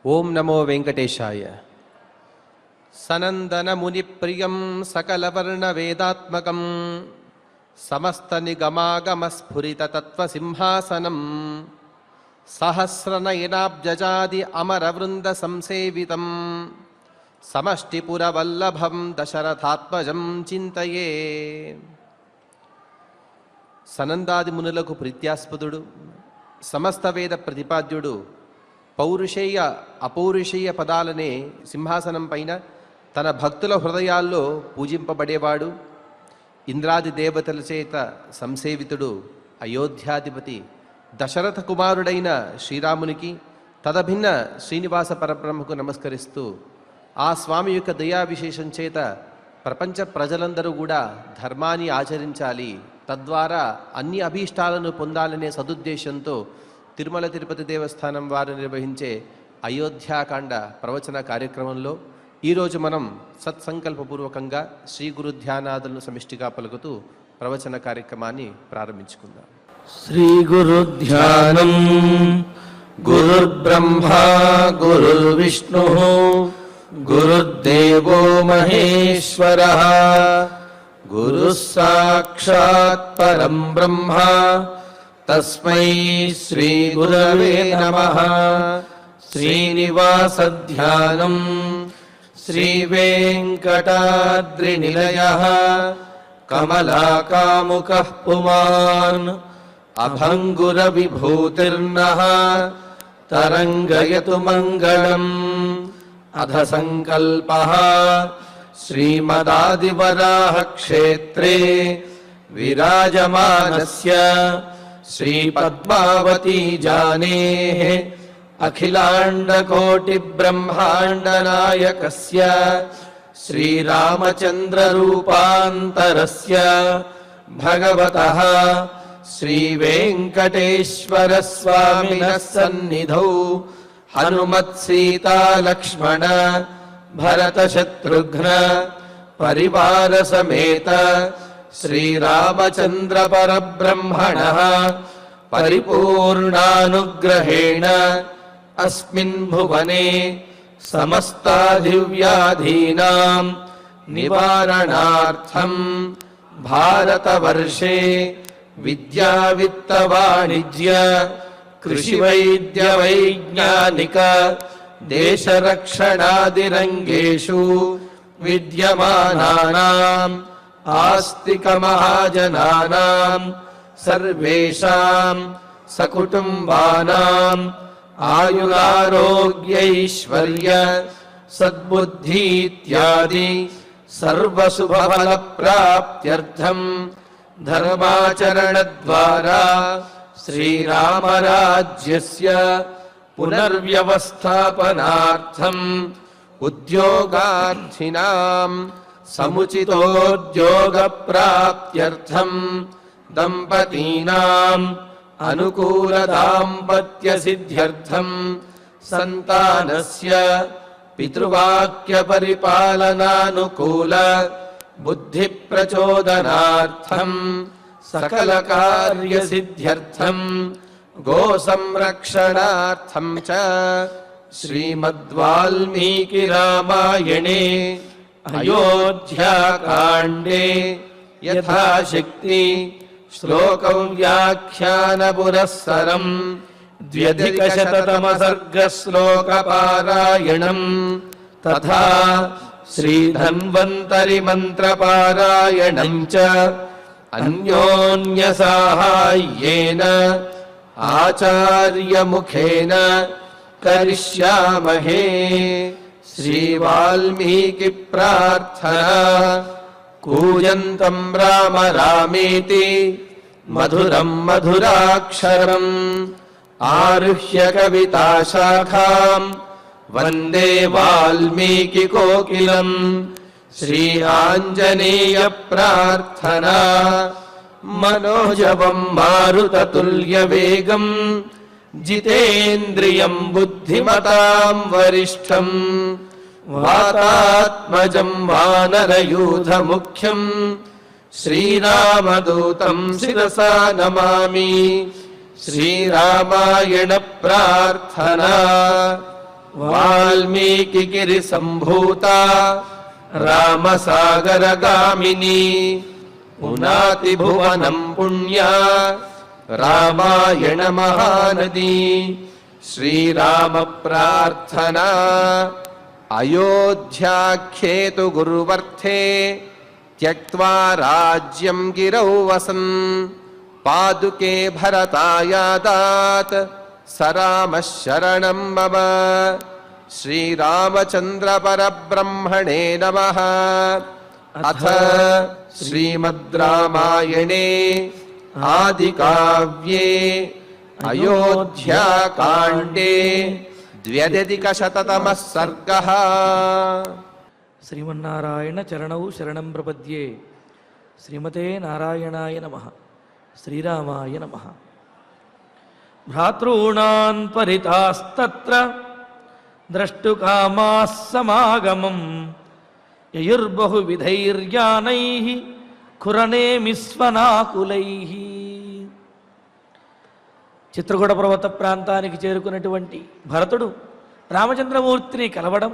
ఓం నమో వెంకటేశాయ. సనందన ముని ప్రియం సకలవర్ణ వేదాత్మకం సమస్త నిగమాగమ స్ఫురిత తత్వ సింహాసనం సహస్రనయనాబ్జాది అమర వృంద సంసేవితం సమష్టిపురవల్లభం దశరథాత్మజం చింతయే. సనందాది మునులకు ప్రీత్యాస్పదుడు, సమస్త వేద ప్రతిపాద్యుడు, పౌరుషేయ అపౌరుషేయ పదాలనే సింహాసనం పైన తన భక్తుల హృదయాల్లో పూజింపబడేవాడు, ఇంద్రాది దేవతల చేత సంసేవితుడు, అయోధ్యాధిపతి దశరథ కుమారుడైన శ్రీరామునికి తదభిన్న శ్రీనివాస పరబ్రహ్మకు నమస్కరిస్తూ ఆ స్వామి యొక్క దయా విశేషం చేత ప్రపంచ ప్రజలందరూ కూడా ధర్మాన్ని ఆచరించాలి, తద్వారా అన్ని అభీష్టాలను పొందాలనే సదుద్దేశంతో తిరుమల తిరుపతి దేవస్థానం వారు నిర్వహించే అయోధ్యాకాండ ప్రవచన కార్యక్రమంలో ఈరోజు మనం సత్సంకల్పపూర్వకంగా శ్రీ గురు ధ్యానాదులను సమిష్టిగా పలుకుతూ ప్రవచన కార్యక్రమాన్ని ప్రారంభించుకుందాం. శ్రీ గురు ధ్యానం. గురుర్బ్రహ్మా గురుర్విష్ణు గురుర్దేవో మహేశ్వరః గురుః సాక్షాత్ పరం బ్రహ్మ తస్మై శ్రీ గురవే నమః. శ్రీనివాస ధ్యానం. శ్రీ వెంకటాద్రినిలయః కమలాకాముకః పుమాన్ అభంగుర విభూతిర్నః తరంగయతు మంగళం. అధ సంకల్పః శ్రీమదాదివరాహ క్షేత్రే విరాజమానస్య శ్రీ పద్మావతీ జానేః అఖిలాండకోటి బ్రహ్మాండ నాయకస్య శ్రీరామచంద్ర రూపాంతరస్య భగవతః శ్రీ వెంకటేశ్వర స్వామినః సన్నిధౌ హనుమత్ సీతా లక్ష్మణ భరత శత్రుఘ్న పరివార సమేత శ్రీరామచంద్ర పరబ్రహ్మణః పరిపూర్ణానుగ్రహేణ అస్మిన్ భువనే సమస్తాధివ్యాధీనాం నివారణార్థం భారతవర్షే విద్యా విత్త వాణిజ్య కృషి వైద్య వైజ్ఞానిక దేశరక్షణాదిరంగేషు విద్యమానానాం ఆస్తిక మహాజనానాం సర్వేషాం సకుటుంబానాం ఆయురారోగ్యైశ్వర్య సద్బుద్ధి ఇత్యాది సర్వశుభఫల ప్రాప్త్యర్థం ధర్మాచరణ ద్వారా శ్రీరామరాజ్యస్య పునర్వ్యవస్థాపనార్థం ఉద్యోగార్థినాం సముచితోద్యోగ ప్రాప్త్యర్థం దంపతీనాం అనుకూల దాంపత్య సిద్ధ్యర్థం సంతానస్య పితృవాక్య పరిపాలనానుకూల బుద్ధి ప్రచోదనార్థం సకల కార్య సిద్ధ్యర్థం గో సంరక్షణార్థం చ శ్రీమద్వాల్మీకి రామాయణే అయోధ్యాకాండే యథాశక్తి శ్లోకం వ్యాఖ్యాన పురస్సరం ద్వ్యధికశతతమ సర్గ శ్లోక పారాయణం తథా శ్రీధన్వంతరి మంత్ర పారాయణం చ అన్యోన్య సాహాయ్యేన ఆచార్య ముఖేన కరిష్యామహే. శ్రీ వాల్మీకి ప్రార్థనా. కూజంతం రామ రామేతి మధురం మధురాక్షరం ఆరుహ్య కవితాశాఖాం వందే వాల్మీకి కోకిలం. శ్రీ ఆంజనేయ ప్రార్థనా. మనోజవం మారుతతుల్య వేగం జితేంద్రియం బుద్ధిమతాం వరిష్టం వాతాత్మజం వానరయూథ ముఖ్యం శ్రీరామదూతం శిరసా నమామి. శ్రీరామాయణ ప్రార్థనా. వాల్మీకి సంభూత రామసాగరగామిని పునాతి భువనం పుణ్య రామాయణ మహానది శ్రీరామ ప్రార్థనా అయోధ్యాఖ్యేతు గురువర్ధే త్యక్త్వా రాజ్యం గిరౌ వసన్ పాదుకే భరతాయాదాత్ సరామః శరణం మమ. శ్రీరామచంద్ర పరబ్రహ్మణే నమః. అథ శ్రీమద్ రామాయణే ఆదికావ్యే అయోధ్యాకాండే 200 సర్గః. శ్రీమన్నారాయణ చరణౌ శరణం ప్రపద్యే. శ్రీమతే నారాయణాయ నమః. శ్రీరామాయ నమః. భ్రాతॄణాన్ పరితాస్తత్ర ద్రష్టుకామాః సమాగమం యయుర్బహువిధైర్యానైః ఖురనేమిస్వనాకులైః. చిత్రకూట పర్వత ప్రాంతానికి చేరుకున్నటువంటి భరతుడు రామచంద్రమూర్తిని కలవడం,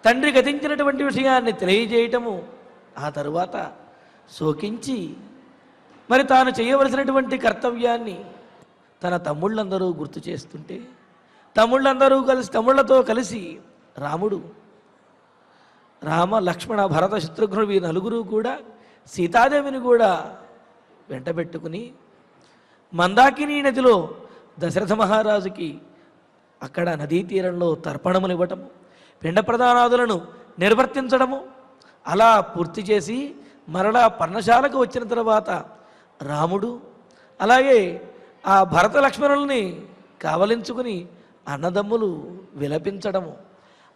తండ్రి గతించినటువంటి విషయాన్ని తెలియజేయటము, ఆ తరువాత శోకించి మరి తాను చేయవలసినటువంటి కర్తవ్యాన్ని తన తమ్ముళ్ళందరూ గుర్తు చేస్తుంటే తమ్ముళ్లతో కలిసి రాముడు, రామ లక్ష్మణ భరత శత్రుఘ్నుడు ఈ నలుగురు కూడా సీతాదేవిని కూడా వెంటబెట్టుకుని మందాకిని నదిలో దశరథ మహారాజుకి అక్కడ నదీ తీరంలో తర్పణములు ఇవ్వటము, పిండ ప్రదానాదులను నిర్వర్తించడము, అలా పూర్తి చేసి మరలా పర్ణశాలకు వచ్చిన తర్వాత రాముడు అలాగే ఆ భరత లక్ష్మణుల్ని కావలించుకుని అన్నదమ్ములు విలపించడము,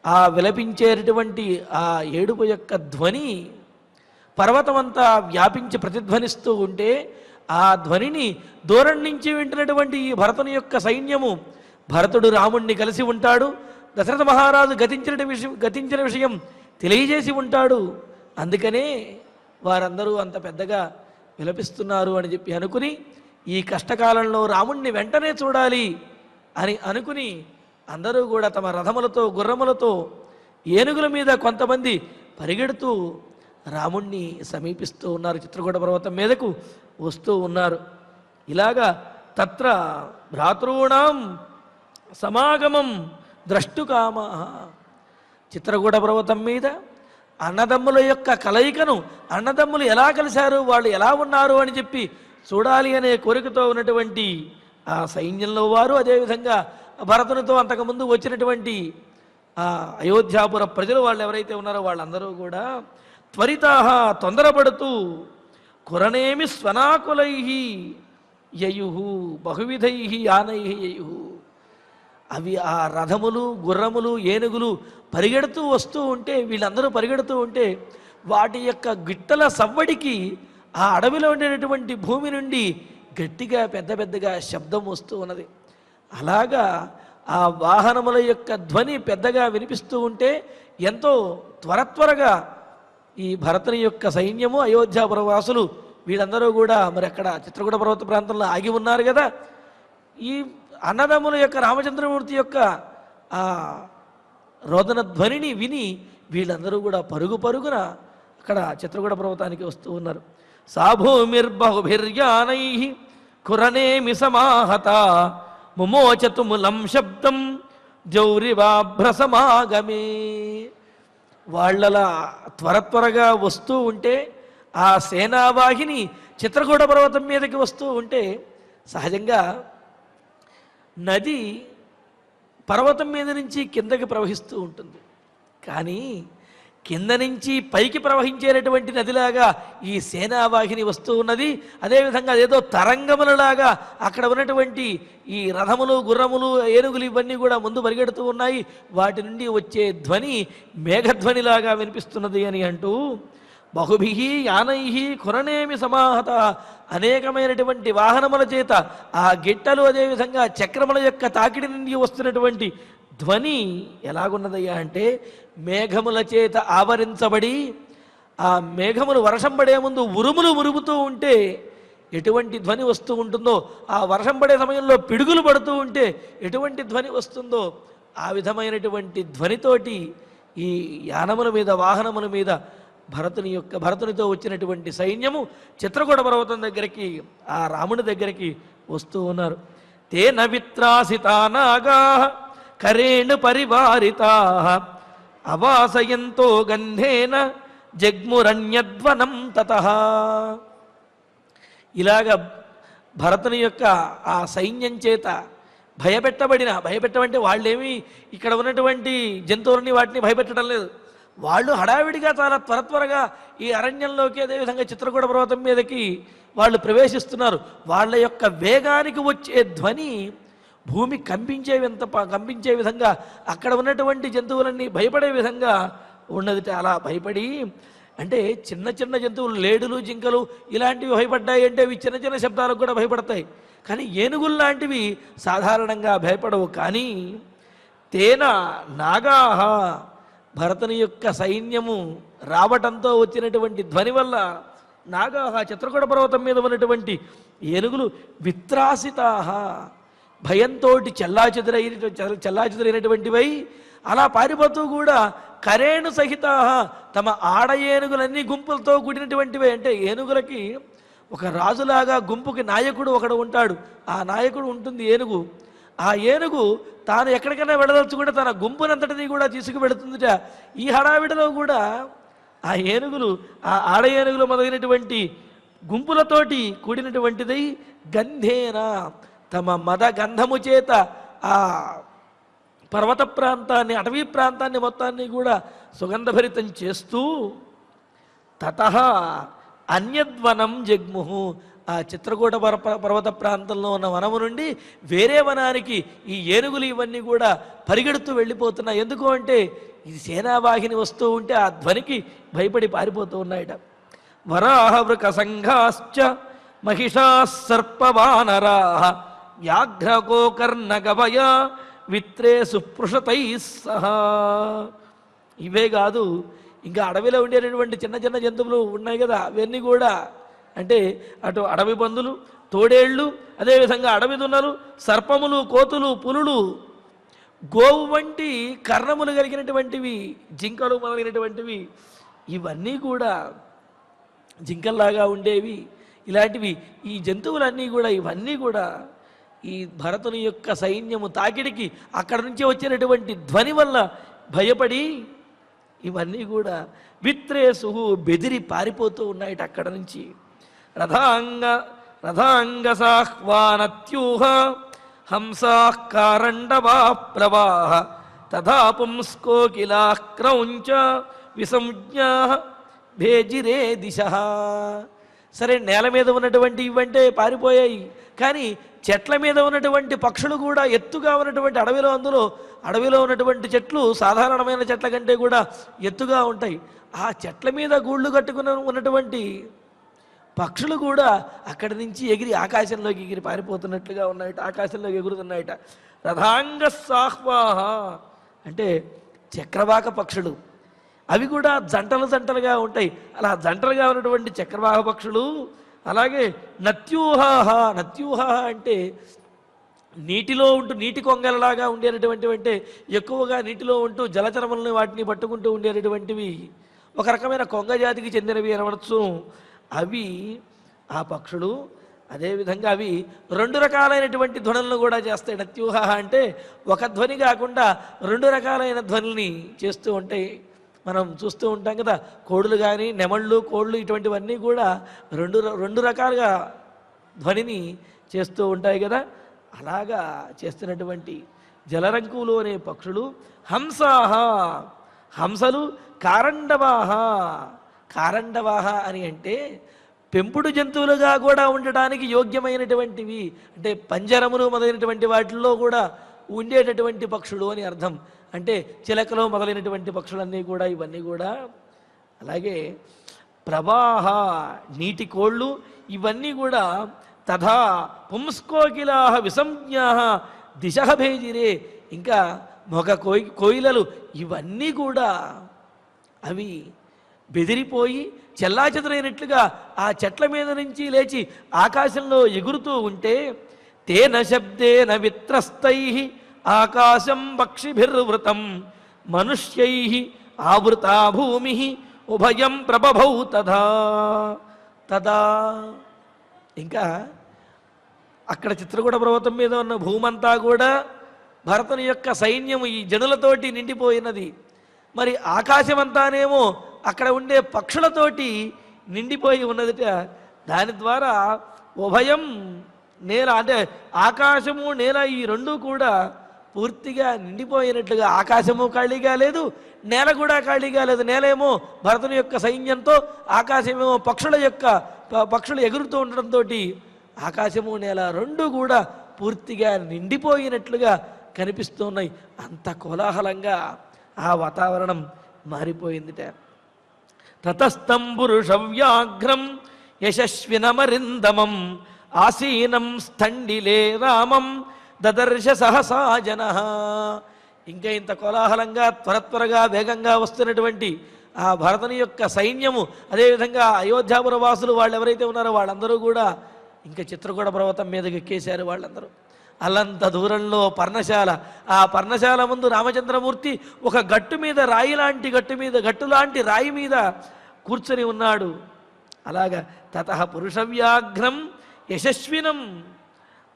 ఆ విలపించేటటువంటి ఆ ఏడుపు యొక్క ధ్వని పర్వతమంతా వ్యాపించి ప్రతిధ్వనిస్తూ ఉంటే ఆ ధ్వనిని దూరం నుంచి వింటున్నటువంటి ఈ భరతుని యొక్క సైన్యము, భరతుడు రాముణ్ణి కలిసి ఉంటాడు, దశరథ మహారాజు గతించిన విషయం తెలియజేసి ఉంటాడు, అందుకనే వారందరూ అంత పెద్దగా విలపిస్తున్నారు అని చెప్పి అనుకుని ఈ కష్టకాలంలో రాముణ్ణి వెంటనే చూడాలి అని అనుకుని అందరూ కూడా తమ రథములతో గుర్రములతో ఏనుగుల మీద కొంతమంది పరిగెడుతూ రాముణ్ణి సమీపిస్తూ ఉన్నారు. చిత్రకూట పర్వతం మీదకు వస్తూ ఉన్నారు. ఇలాగా తత్ర భ్రాతॄణాం సమాగమం ద్రష్టుకామా. చిత్రకూట పర్వతం మీద అన్నదమ్ముల యొక్క కలయికను, అన్నదమ్ములు ఎలా కలిశారు, వాళ్ళు ఎలా ఉన్నారు అని చెప్పి చూడాలి అనే కోరికతో ఉన్నటువంటి ఆ సైన్యంలో వారు, అదేవిధంగా భరతునితో అంతకుముందు వచ్చినటువంటి ఆ అయోధ్యాపుర ప్రజలు వాళ్ళు ఎవరైతే ఉన్నారో వాళ్ళందరూ కూడా త్వరితాహ తొందరపడుతూ కురనేమి స్వనాకులై యయు బహువిధై యానై యయు. అవి ఆ రథములు గుర్రములు ఏనుగులు పరిగెడుతూ వస్తూ ఉంటే, వీళ్ళందరూ పరిగెడుతూ ఉంటే వాటి యొక్క గిట్టల సవ్వడికి ఆ అడవిలో ఉండేటటువంటి భూమి నుండి గట్టిగా పెద్ద పెద్దగా శబ్దం వస్తూ ఉన్నది. అలాగా ఆ వాహనముల యొక్క ధ్వని పెద్దగా వినిపిస్తూ ఉంటే ఎంతో త్వరగా ఈ భరతుని యొక్క సైన్యము, అయోధ్యాపుర వాసులు వీళ్ళందరూ కూడా మరి అక్కడ చిత్రకూట పర్వత ప్రాంతంలో ఆగి ఉన్నారు కదా. ఈ అన్నదమ్ముల యొక్క రామచంద్రమూర్తి యొక్క ఆ రోదన ధ్వనిని విని వీళ్ళందరూ కూడా పరుగున అక్కడ చిత్రకూట పర్వతానికి వస్తూ ఉన్నారు. సాభూమిర్బహుభిర్యానై కురనేమి సమాహత ముమోచతుములం శబ్దం జౌరివాభ్రసమాగమే. వాళ్ళలా త్వరగా వస్తూ ఉంటే ఆ సేనావాహిని చిత్రకూట పర్వతం మీదకి వస్తూ ఉంటే సహజంగా నది పర్వతం మీద నుంచి కిందకి ప్రవహిస్తూ ఉంటుంది, కానీ కింద నుంచి పైకి ప్రవహించేటటువంటి నదిలాగా ఈ సేనావాహిని వస్తూ ఉన్నది. అదేవిధంగా అదేదో తరంగములలాగా అక్కడ ఉన్నటువంటి ఈ రథములు గుర్రములు ఏనుగులు ఇవన్నీ కూడా ముందు పరిగెడుతూ ఉన్నాయి. వాటి నుండి వచ్చే ధ్వని మేఘధ్వనిలాగా వినిపిస్తున్నది అని అంటూ బహుభి యానై కురనేమి సమాహత, అనేకమైనటువంటి వాహనముల చేత ఆ గిట్టలు అదేవిధంగా చక్రముల యొక్క తాకిడి నుండి వస్తున్నటువంటి ధ్వని ఎలాగున్నదయ్యా అంటే మేఘముల చేత ఆవరించబడి ఆ మేఘములు వర్షం పడే ముందు ఉరుములు ఉరుముతూ ఉంటే ఎటువంటి ధ్వని వస్తూ ఉంటుందో, ఆ వర్షం పడే సమయంలో పిడుగులు పడుతూ ఉంటే ఎటువంటి ధ్వని వస్తుందో ఆ విధమైనటువంటి ధ్వనితోటి ఈ యానముల మీద వాహనముల మీద భరతునితో వచ్చినటువంటి సైన్యము చిత్రకూట పర్వతం దగ్గరికి ఆ రాముని దగ్గరికి వస్తూ ఉన్నారు. తేన విత్రాసితా నాగా కరేణ పరివారితా అవాసయంతో గంధేన జగ్మురణ్యధ్వనం తతః. ఇలాగ భరతుని యొక్క ఆ సైన్యం చేత భయపెట్టమంటే వాళ్ళేమి ఇక్కడ ఉన్నటువంటి జంతువులని వాటిని భయపెట్టడం లేదు. వాళ్ళు హడావిడిగా చాలా త్వరగా ఈ అరణ్యంలోకి అదేవిధంగా చిత్రకూట పర్వతం మీదకి వాళ్ళు ప్రవేశిస్తున్నారు. వాళ్ళ యొక్క వేగానికి వచ్చే ధ్వని భూమి కంపించే విధంగా అక్కడ ఉన్నటువంటి జంతువులన్నీ భయపడే విధంగా ఉన్నది. అలా భయపడి అంటే చిన్న చిన్న జంతువులు లేడులు జింకలు ఇలాంటివి భయపడ్డాయి అంటే ఇవి చిన్న చిన్న శబ్దాలకు కూడా భయపడతాయి. కానీ ఏనుగులు లాంటివి సాధారణంగా భయపడవు. కానీ తేన నాగాహ భరతుని యొక్క సైన్యము రావటంతో వచ్చినటువంటి ధ్వని వల్ల నాగాహ చిత్రకూట పర్వతం మీద ఉన్నటువంటి ఏనుగులు విత్రాసితాహ భయంతో చెల్లాచెదురైనటువంటివై అలా పారిపోతూ కూడా కరేణు సహిత తమ ఆడ ఏనుగులన్నీ గుంపులతో కూడినటువంటివే. అంటే ఏనుగులకి ఒక రాజులాగా గుంపుకి నాయకుడు ఒకడు ఉంటాడు. ఆ నాయకుడు ఉంటుంది ఏనుగు. ఆ ఏనుగు తాను ఎక్కడికైనా వెళ్ళదలుచుకుంటే తన గుంపునంతటినీ కూడా తీసుకువెళుతుందిట. ఈ హడావిడిలో కూడా ఆ ఏనుగులు ఆ ఆడ ఏనుగులు మొదలైనటువంటి గుంపులతోటి కూడినటువంటిదై గంధేన తమ మద గంధము చేత ఆ పర్వత ప్రాంతాన్ని అటవీ ప్రాంతాన్ని మొత్తాన్ని కూడా సుగంధభరితం చేస్తూ తతః అన్యద్వనం జగ్ముహు ఆ చిత్రకూట పర్వత ప్రాంతంలో ఉన్న వనము నుండి వేరే వనానికి ఈ ఏనుగులు ఇవన్నీ కూడా పరిగెడుతూ వెళ్ళిపోతున్నాయి. ఎందుకు అంటే ఇది సేనావాహిని వస్తూ ఉంటే ఆ ధ్వనికి భయపడి పారిపోతూ ఉన్నాయట. వరాహవృక సంఘాశ్చ మహిషా సర్పవానరా వ్యాఘ్రగోకర్ణగవయ విత్రే సుపృషతై సహా. ఇవే కాదు ఇంకా అడవిలో ఉండేటటువంటి చిన్న చిన్న జంతువులు ఉన్నాయి కదా, అవన్నీ కూడా అంటే అటు అడవి పందులు, తోడేళ్ళు, అదేవిధంగా అడవి దున్నలు, సర్పములు, కోతులు, పులులు, గోవు వంటి కర్ణములు కలిగినటువంటివి, జింకలు మొదలైనటువంటివి, ఇవన్నీ కూడా జింకల్లాగా ఉండేవి. ఇలాంటివి ఈ జంతువులన్నీ కూడా ఇవన్నీ కూడా ఈ భరతుని యొక్క సైన్యము తాకిడికి అక్కడ నుంచి వచ్చినటువంటి ధ్వని వల్ల భయపడి ఇవన్నీ కూడా విత్రేసు బెదిరి పారిపోతూ ఉన్నాయట అక్కడ నుంచి. రథాంగ సాహ్వానత్యూహ హంసా కారండవా ప్రవాహ తథా పుంస్కోకిలా క్రౌంచ విసంజ్ఞా భేజిరే దిశ. సరే, నేల మీద ఉన్నటువంటి ఇవంటే పారిపోయాయి, కానీ చెట్ల మీద ఉన్నటువంటి పక్షులు కూడా ఎత్తుగా ఉన్నటువంటి అడవిలో ఉన్నటువంటి చెట్లు సాధారణమైన చెట్ల కంటే కూడా ఎత్తుగా ఉంటాయి. ఆ చెట్ల మీద గూళ్ళు కట్టుకుని ఉన్నటువంటి పక్షులు కూడా అక్కడి నుంచి ఎగిరి ఆకాశంలోకి ఎగిరి పారిపోతున్నట్లుగా ఉన్నాయట, ఆకాశంలోకి ఎగురుతున్నాయట. రథాంగ సాహ్వాహ అంటే చక్రవాక పక్షులు, అవి కూడా జంటలుగా ఉంటాయి. అలా జంటలుగా ఉన్నటువంటి చక్రవాక పక్షులు. అలాగే నత్యూహాహ అంటే నీటిలో ఉంటూ నీటి కొంగలలాగా ఉండేటటువంటివి, అంటే ఎక్కువగా నీటిలో ఉంటూ జలచరములను వాటిని పట్టుకుంటూ ఉండేటటువంటివి ఒక రకమైన కొంగ జాతికి చెందినవి అనవచ్చు. అవి ఆ పక్షులు అదేవిధంగా అవి రెండు రకాలైనటువంటి ధ్వనులను కూడా చేస్తాయి. నత్యూహ అంటే ఒక ధ్వని కాకుండా రెండు రకాలైన ధ్వనుల్ని చేస్తూ ఉంటాయి. మనం చూస్తూ ఉంటాం కదా, కోడులు కానీ నెమళ్ళు, కోళ్ళు ఇటువంటివన్నీ కూడా రెండు రకాలుగా ధ్వనిని చేస్తూ ఉంటాయి కదా. అలాగా చేస్తున్నటువంటి జలరంకులు అనే పక్షులు. హంసాహ హంసలు. కారండవాహ అని అంటే పెంపుడు జంతువులుగా కూడా ఉండడానికి యోగ్యమైనటువంటివి, అంటే పంజరములు మొదలైనటువంటి వాటిల్లో కూడా ఉండేటటువంటి పక్షులు అని అర్థం. అంటే చిలకలు మొదలైనటువంటి పక్షులన్నీ కూడా ఇవన్నీ కూడా. అలాగే ప్రవాహ నీటి కోళ్ళు ఇవన్నీ కూడా. తథా పుంస్కోకిలా విసంజ్ఞా దిశ భేజిరే ఇంకా మొగ కోయిలలు ఇవన్నీ కూడా అవి బెదిరిపోయి చెల్లాచెదురైనట్లుగా ఆ చెట్ల మీద నుంచి లేచి ఆకాశంలో ఎగురుతూ ఉంటే తేన శబ్దేన విత్రస్తై ఆకాశం పక్షిభిర్వృతం మనుష్యై ఆవృతా భూమి ఉభయం ప్రభభౌ తదా తదా. ఇంకా అక్కడ చిత్రకూట పర్వతం మీద ఉన్న భూమంతా కూడా భరతుని యొక్క సైన్యము ఈ జనులతోటి నిండిపోయినది. మరి ఆకాశమంతానేమో అక్కడ ఉండే పక్షులతోటి నిండిపోయి ఉన్నదిట. దాని ద్వారా ఉభయం నేల అంటే ఆకాశము నేల ఈ రెండూ కూడా పూర్తిగా నిండిపోయినట్లుగా, ఆకాశము ఖాళీగా లేదు, నేల కూడా ఖాళీగా లేదు. నేల ఏమో భరతుని యొక్క సైన్యంతో, ఆకాశమేమో పక్షులు ఎగురుతూ ఉండడంతో ఆకాశము నేల రెండూ కూడా పూర్తిగా నిండిపోయినట్లుగా కనిపిస్తున్నాయి. అంత కోలాహలంగా ఆ వాతావరణం మారిపోయిందిట. తతస్థం పురుషవ్యాఘ్రం యశస్వినమరిందమం ఆసీనం స్థండిలే రామం దదర్శ సహసా జన. ఇంకా ఇంత కోలాహలంగా త్వరగా వేగంగా వస్తున్నటువంటి ఆ భరతుని యొక్క సైన్యము, అదేవిధంగా అయోధ్యాపుర వాసులు వాళ్ళు ఎవరైతే ఉన్నారో వాళ్ళందరూ కూడా ఇంకా చిత్రకూట పర్వతం మీదకి ఎక్కేశారు. వాళ్ళందరూ అల్లంత దూరంలో పర్ణశాల, ఆ పర్ణశాల ముందు రామచంద్రమూర్తి ఒక గట్టు మీద గట్టు లాంటి రాయి మీద కూర్చొని ఉన్నాడు. అలాగా తతః పురుషవ్యాఘ్రం యశస్వినం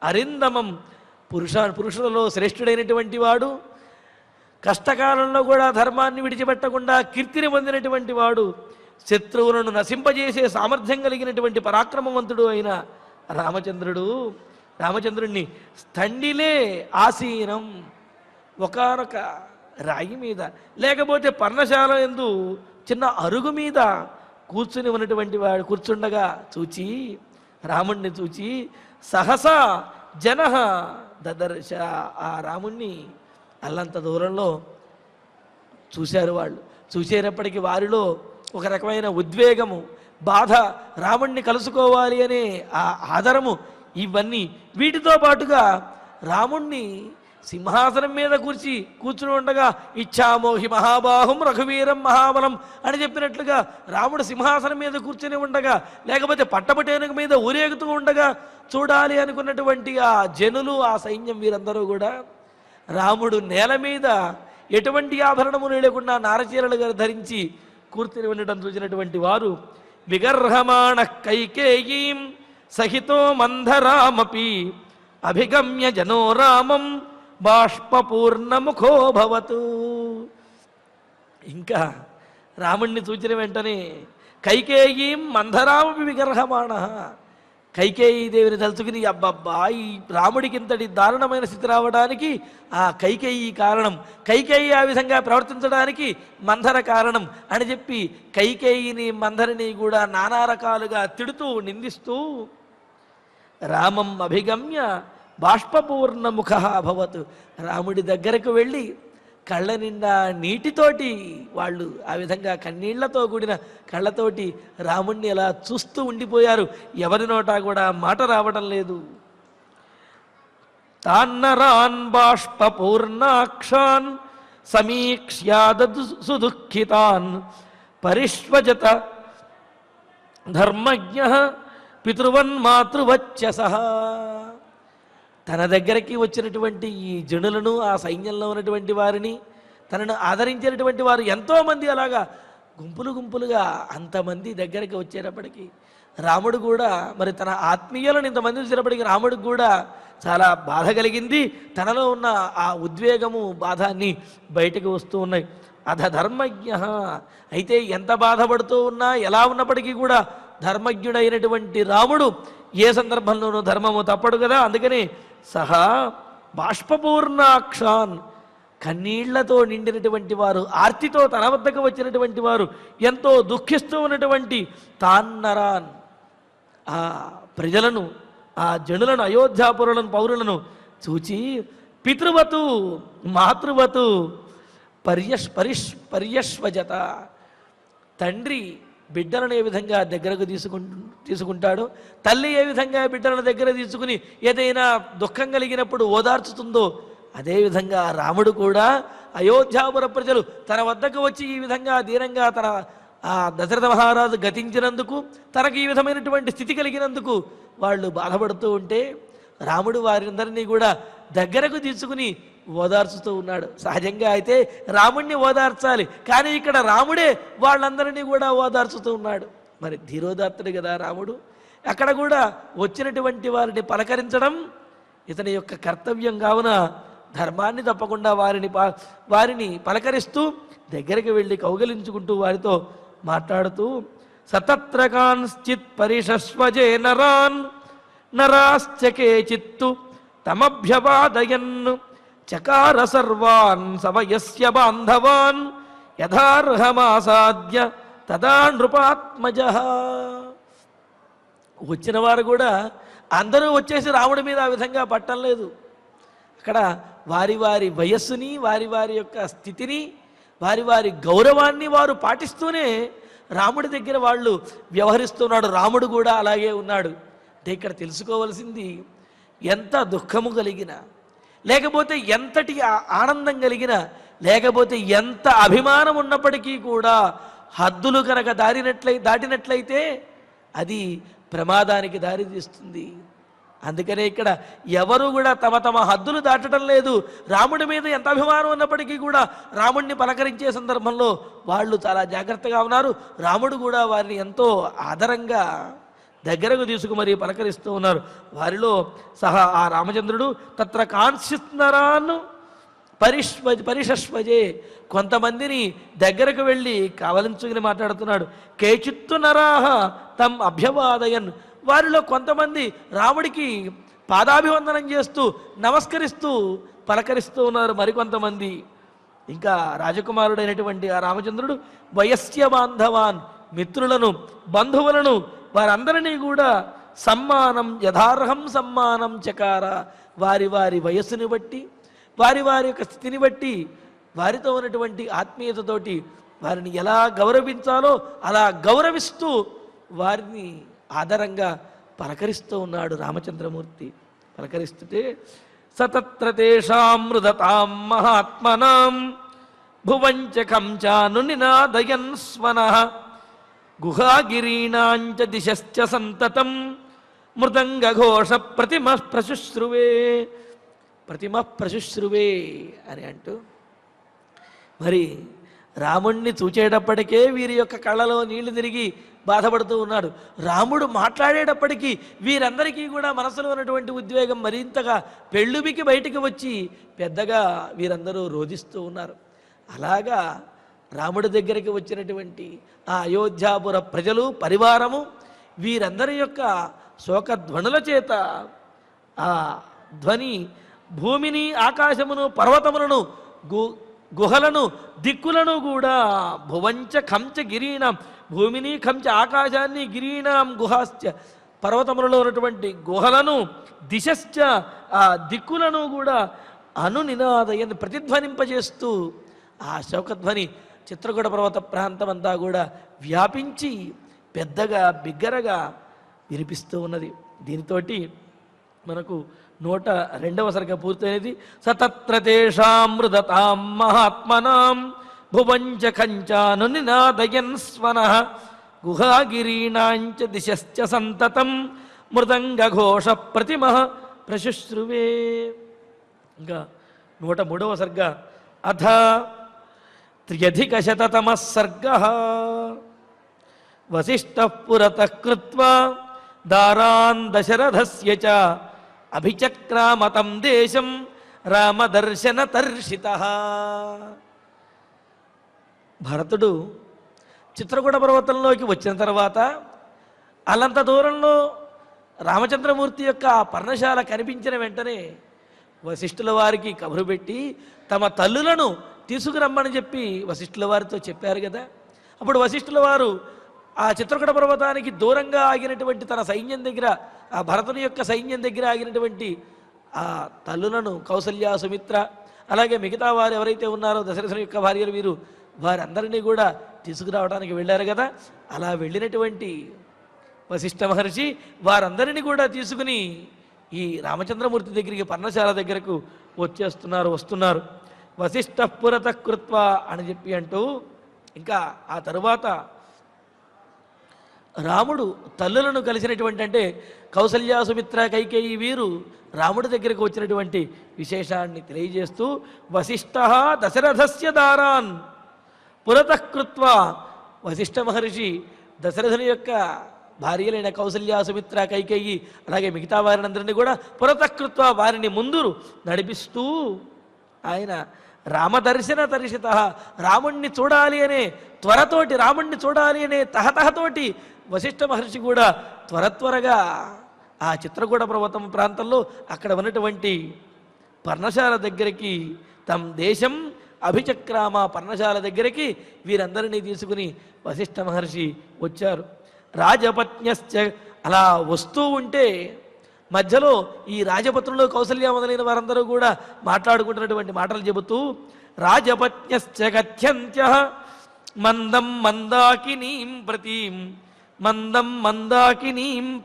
అరిందమం, పురుషులలో శ్రేష్ఠుడైనటువంటి వాడు, కష్టకాలంలో కూడా ధర్మాన్ని విడిచిపెట్టకుండా కీర్తిని పొందినటువంటి వాడు, శత్రువులను నశింపజేసే సామర్థ్యం కలిగినటువంటి పరాక్రమవంతుడు అయిన రామచంద్రుణ్ణి స్థండిలే ఆసీనం, ఒకానొక రాయి మీద లేకపోతే పర్ణశాల యందు చిన్న అరుగు మీద కూర్చుని ఉన్నటువంటి వాడు కూర్చుండగా చూచి, రాముణ్ణి చూచి సహసా జన దదర్శ, ఆ రాముణ్ణి అల్లంత దూరంలో చూశారు. వాళ్ళు చూసేటప్పటికీ వారిలో ఒక రకమైన ఉద్వేగము, బాధ, రాముణ్ణి కలుసుకోవాలి అనే ఆ ఆదరము, ఇవన్నీ వీటితో పాటుగా రాముణ్ణి సింహాసనం మీద కూర్చుని ఉండగా ఇచ్చామోహి మహాబాహుం రఘువీరం మహాబలం అని చెప్పినట్లుగా రాముడు సింహాసనం మీద కూర్చుని ఉండగా, లేకపోతే పట్టపటేనుక మీద ఊరేగుతూ ఉండగా చూడాలి అనుకున్నటువంటి ఆ జనులు, ఆ సైన్యం, వీరందరూ కూడా రాముడు నేల మీద ఎటువంటి ఆభరణములు లేకుండా నారచీరలు ధరించి కూర్చుని ఉండటం చూసినటువంటి వారు విగర్హమాణ కైకేయీం సహితో మంధరామపి అభిగమ్య జనో రామం బాష్పూర్ణముఖో భవతు. ఇంకా రాముణ్ణి చూచిన వెంటనే కైకేయీం మంధరామపి విగర్హమాణ, కైకేయీ దేవిని తలుచుకుని అబ్బబ్బా ఈ రాముడికి ఇంతటి దారుణమైన స్థితి రావడానికి ఆ కైకేయీ కారణం, కైకేయీ ఆ విధంగా ప్రవర్తించడానికి మంధర కారణం అని చెప్పి కైకేయిని మంధరిని కూడా నానా రకాలుగా తిడుతూ నిందిస్తూ రామం అభిగమ్య బాష్పూర్ణముఖ అభవత్, రాముడి దగ్గరకు వెళ్ళి కళ్ళ నిండా నీటితోటి వాళ్ళు ఆ విధంగా కన్నీళ్లతో కూడిన కళ్ళతోటి రాముణ్ణి అలా చూస్తూ ఉండిపోయారు. ఎవరి నోటా కూడా మాట రావడం లేదు. తాన్నరాన్ బాష్పూర్ణాక్షాన్ సమీక్ష్యాదదు సుదుఃఖితాన్ పరిష్వజత ధర్మజ్ఞ పితృవన్ మాతృవచ్చస. తన దగ్గరికి వచ్చినటువంటి ఈ జనులను, ఆ సైన్యంలో ఉన్నటువంటి వారిని, తనను ఆదరించినటువంటి వారు ఎంతోమంది అలాగా గుంపులుగా అంతమంది దగ్గరికి వచ్చేటప్పటికీ రాముడు కూడా మరి తన ఆత్మీయులను ఇంతమంది వచ్చేటప్పటికి రాముడికి కూడా చాలా బాధ కలిగింది. తనలో ఉన్న ఆ ఉద్వేగము, బాధ అన్నీ బయటకు వస్తూ ఉన్నాయి. అధ ధర్మజ్ఞ, అయితే ఎంత బాధపడుతూ ఉన్నా ఎలా ఉన్నప్పటికీ కూడా ధర్మజ్ఞుడైనటువంటి రాముడు ఏ సందర్భంలోనూ ధర్మము తప్పడు కదా. అందుకని సహా బాష్పూర్ణాక్షాన్, కన్నీళ్లతో నిండినటువంటి వారు, ఆర్తితో తన వద్దకు వచ్చినటువంటి వారు, ఎంతో దుఃఖిస్తూ ఉన్నటువంటి తాన్నరాన్, ఆ ప్రజలను, ఆ జనులను, అయోధ్యాపురులను, పౌరులను చూచి పితృవతు మాతృవతు పర్యశ్వజత, తండ్రి బిడ్డలను ఏ విధంగా దగ్గరకు తీసుకుంటాడో, తల్లి ఏ విధంగా బిడ్డలను దగ్గర తీసుకుని ఏదైనా దుఃఖం కలిగినప్పుడు ఓదార్చుతుందో, అదేవిధంగా రాముడు కూడా అయోధ్యాపుర ప్రజలు తన వద్దకు వచ్చి ఈ విధంగా దీనంగా తన ఆ దశరథ మహారాజు గతించినందుకు, తనకు ఈ విధమైనటువంటి స్థితి కలిగినందుకు వాళ్ళు బాధపడుతూ ఉంటే రాముడు వారందరినీ కూడా దగ్గరకు తీసుకుని ఓదార్చుతూ ఉన్నాడు. సహజంగా అయితే రాముణ్ణి ఓదార్చాలి, కానీ ఇక్కడ రాముడే వాళ్ళందరినీ కూడా ఓదార్చుతూ ఉన్నాడు. మరి ధీరోదాత్తుడు కదా రాముడు. అక్కడ కూడా వచ్చినటువంటి వారిని పలకరించడం ఇతని యొక్క కర్తవ్యం కావున ధర్మాన్ని తప్పకుండా వారిని పలకరిస్తూ దగ్గరికి వెళ్ళి కౌగలించుకుంటూ వారితో మాట్లాడుతూ సతత్ర కాంశ్చిత్ పరిషస్వజే నరాన్ నరాశ్చకే చిత్తు తమభ్యవాదయన్ చకార సర్వాన్ సవయస్య బాంధవాన్ యథార్హమాసాద్య తదా నృపాత్మజ. వచ్చిన వారు కూడా అందరూ వచ్చేసి రాముడి మీద ఆ విధంగా పట్టం లేదు. అక్కడ వారి వారి వయస్సుని, వారి వారి యొక్క స్థితిని, వారి వారి గౌరవాన్ని వారు పాటిస్తూనే రాముడి దగ్గర వాళ్ళు వ్యవహరిస్తున్నాడు. రాముడు కూడా అలాగే ఉన్నాడు. అంటే ఇక్కడ తెలుసుకోవలసింది, ఎంత దుఃఖము కలిగిన, లేకపోతే ఎంతటి ఆనందం కలిగిన, లేకపోతే ఎంత అభిమానం ఉన్నప్పటికీ కూడా హద్దులు కనుక దాటినట్లయితే అది ప్రమాదానికి దారి తీస్తుంది. అందుకనే ఇక్కడ ఎవరు కూడా తమ తమ హద్దులు దాటడం లేదు. రాముడి మీద ఎంత అభిమానం ఉన్నప్పటికీ కూడా రాముడిని పలకరించే సందర్భంలో వాళ్ళు చాలా జాగ్రత్తగా ఉన్నారు. రాముడు కూడా వారిని ఎంతో ఆదరంగా దగ్గరకు తీసుకుమరి పలకరిస్తూ ఉన్నారు. వారిలో సహా ఆ రామచంద్రుడు తత్ర కాంక్షిస్తున్నరాన్ పరిషస్వజే, కొంతమందిని దగ్గరకు వెళ్ళి కావలించుకుని మాట్లాడుతున్నాడు. కేచిత్తు నరాహ తం అభ్యవాదయన్, వారిలో కొంతమంది రాముడికి పాదాభివందనం చేస్తూ నమస్కరిస్తూ పలకరిస్తూ ఉన్నారు. మరికొంతమంది ఇంకా రాజకుమారుడైనటువంటి ఆ రామచంద్రుడు వయస్య బాంధవాన్, మిత్రులను బంధువులను వారందరినీ కూడా సమ్మానం యథార్హం సమ్మానం చకార, వారి వారి వయస్సుని బట్టి, వారి వారి యొక్క స్థితిని బట్టి, వారితో ఉన్నటువంటి ఆత్మీయతతోటి వారిని ఎలా గౌరవించాలో అలా గౌరవిస్తూ వారిని ఆదరంగా పలకరిస్తూ ఉన్నాడు రామచంద్రమూర్తి. పలకరిస్తుంటే సతత్ర తేషామృదతాం మహాత్మనాం భువంచకం చాను నినాదయన్ స్వనః గుహాగిరీణాంచ దిశశ్చ సంతతం మృదంగఘోష ప్రతిమ ప్రశుశ్రువే అని అంటూ మరి రాముణ్ణి చూచేటప్పటికే వీరి యొక్క కళ్ళలో నీళ్లు తిరిగి బాధపడుతూ ఉన్నాడు. రాముడు మాట్లాడేటప్పటికీ వీరందరికీ కూడా మనసులో ఉన్నటువంటి ఉద్వేగం మరింతగా పెళ్ళుబికి బయటికి వచ్చి పెద్దగా వీరందరూ రోధిస్తూ ఉన్నారు. అలాగా రాముడి దగ్గరికి వచ్చినటువంటి ఆ అయోధ్యాపుర ప్రజలు పరివారము వీరందరి యొక్క శోకధ్వనుల చేత ఆ ధ్వని భూమిని, ఆకాశమును, పర్వతములను, గుహలను, దిక్కులను కూడా భువంచ కంచ గిరీణం, భూమిని, కంచ ఆకాశాన్ని, గిరీణాం గుహాశ్చ పర్వతములలో ఉన్నటువంటి గుహలను, దిశశ్చ ఆ దిక్కులను కూడా అనునినాదయని ప్రతిధ్వనింపజేస్తూ ఆ శోకధ్వని చిత్రకూట పర్వత ప్రాంతం అంతా కూడా వ్యాపించి పెద్దగా బిగ్గరగా వినిపిస్తూ ఉన్నది. దీనితోటి మనకు 102వ సర్గ పూర్తయినది. సతత్ర తేషామృదతాం మహాత్మనాం భువంచ కంచాను నినాదయన్ స్వనః గుహాగిరీణాంచ దిశశ్చ సంతతం మృదంగఘోష ప్రతిమ ప్రశుశ్రువే. ఇంకా 103వ సర్గ. అథ 3:100 సర్గః. వసిష్ఠః పురతః కృత్వా దారాన్ దశరథస్య చ అభిచక్రామతం దేశం రామదర్శన తర్షితః. భరతుడు చిత్రకూట పర్వతంలోకి వచ్చిన తర్వాత అల్లంత దూరంలో రామచంద్రమూర్తి యొక్క పర్ణశాల కనిపించిన వెంటనే వశిష్ఠుల వారికి కబురు పెట్టి తమ తల్లులను తీసుకురమ్మని చెప్పి వశిష్ఠుల వారితో చెప్పారు కదా. అప్పుడు వశిష్ఠుల వారు ఆ చిత్రకూట పర్వతానికి దూరంగా ఆగినటువంటి తన సైన్యం దగ్గర, ఆ భరతుని యొక్క సైన్యం దగ్గర ఆగినటువంటి ఆ తల్లులను కౌసల్య, సుమిత్ర, అలాగే మిగతా వారు ఎవరైతే ఉన్నారో దశరథుని యొక్క భార్యలు వీరు, వారందరినీ కూడా తీసుకురావడానికి వెళ్ళారు కదా. అలా వెళ్ళినటువంటి వశిష్ఠ మహర్షి వారందరినీ కూడా తీసుకుని ఈ రామచంద్రమూర్తి దగ్గరికి పర్ణశాల దగ్గరకు వస్తున్నారు. వశిష్ఠ పురతః కృత్వా అని చెప్పి అంటూ ఇంకా ఆ తరువాత రాముడు తల్లులను కలిసినటువంటి అంటే కౌసల్య సుమిత్ర కైకేయి వీరు రాముడి దగ్గరకు వచ్చినటువంటి విశేషాన్ని తెలియజేస్తూ వశిష్ఠ దశరథస్య దారాన్ పురతః కృత్వా వశిష్ఠ మహర్షి దశరథుని యొక్క భార్యలైన కౌసల్య సుమిత్ర కైకేయి అలాగే మిగతా వారినందరినీ కూడా పురతః కృత్వా వారిని ముందు నడిపిస్తూ ఆయన రామదర్శన దర్శిత రాముణ్ణి చూడాలి అనే త్వరతోటి రాముణ్ణి చూడాలి అనే తహతహతోటి వశిష్ఠ మహర్షి కూడా త్వరగా ఆ చిత్రకూట పర్వతం ప్రాంతంలో అక్కడ ఉన్నటువంటి పర్ణశాల దగ్గరికి తమ దేశం అభిచక్రామ పర్ణశాల దగ్గరికి వీరందరినీ తీసుకుని వశిష్ఠ మహర్షి వచ్చారు. రాజపత్న్యశ్చ అలా వస్తూ ఉంటే మధ్యలో ఈ రాజపత్రులు కౌసల్య మొదలైన వారందరూ కూడా మాట్లాడుకుంటున్నటువంటి మాటలు చెబుతూ రాజపత్న్యశ్చ గత్యంత్యః మందం మందాకినీం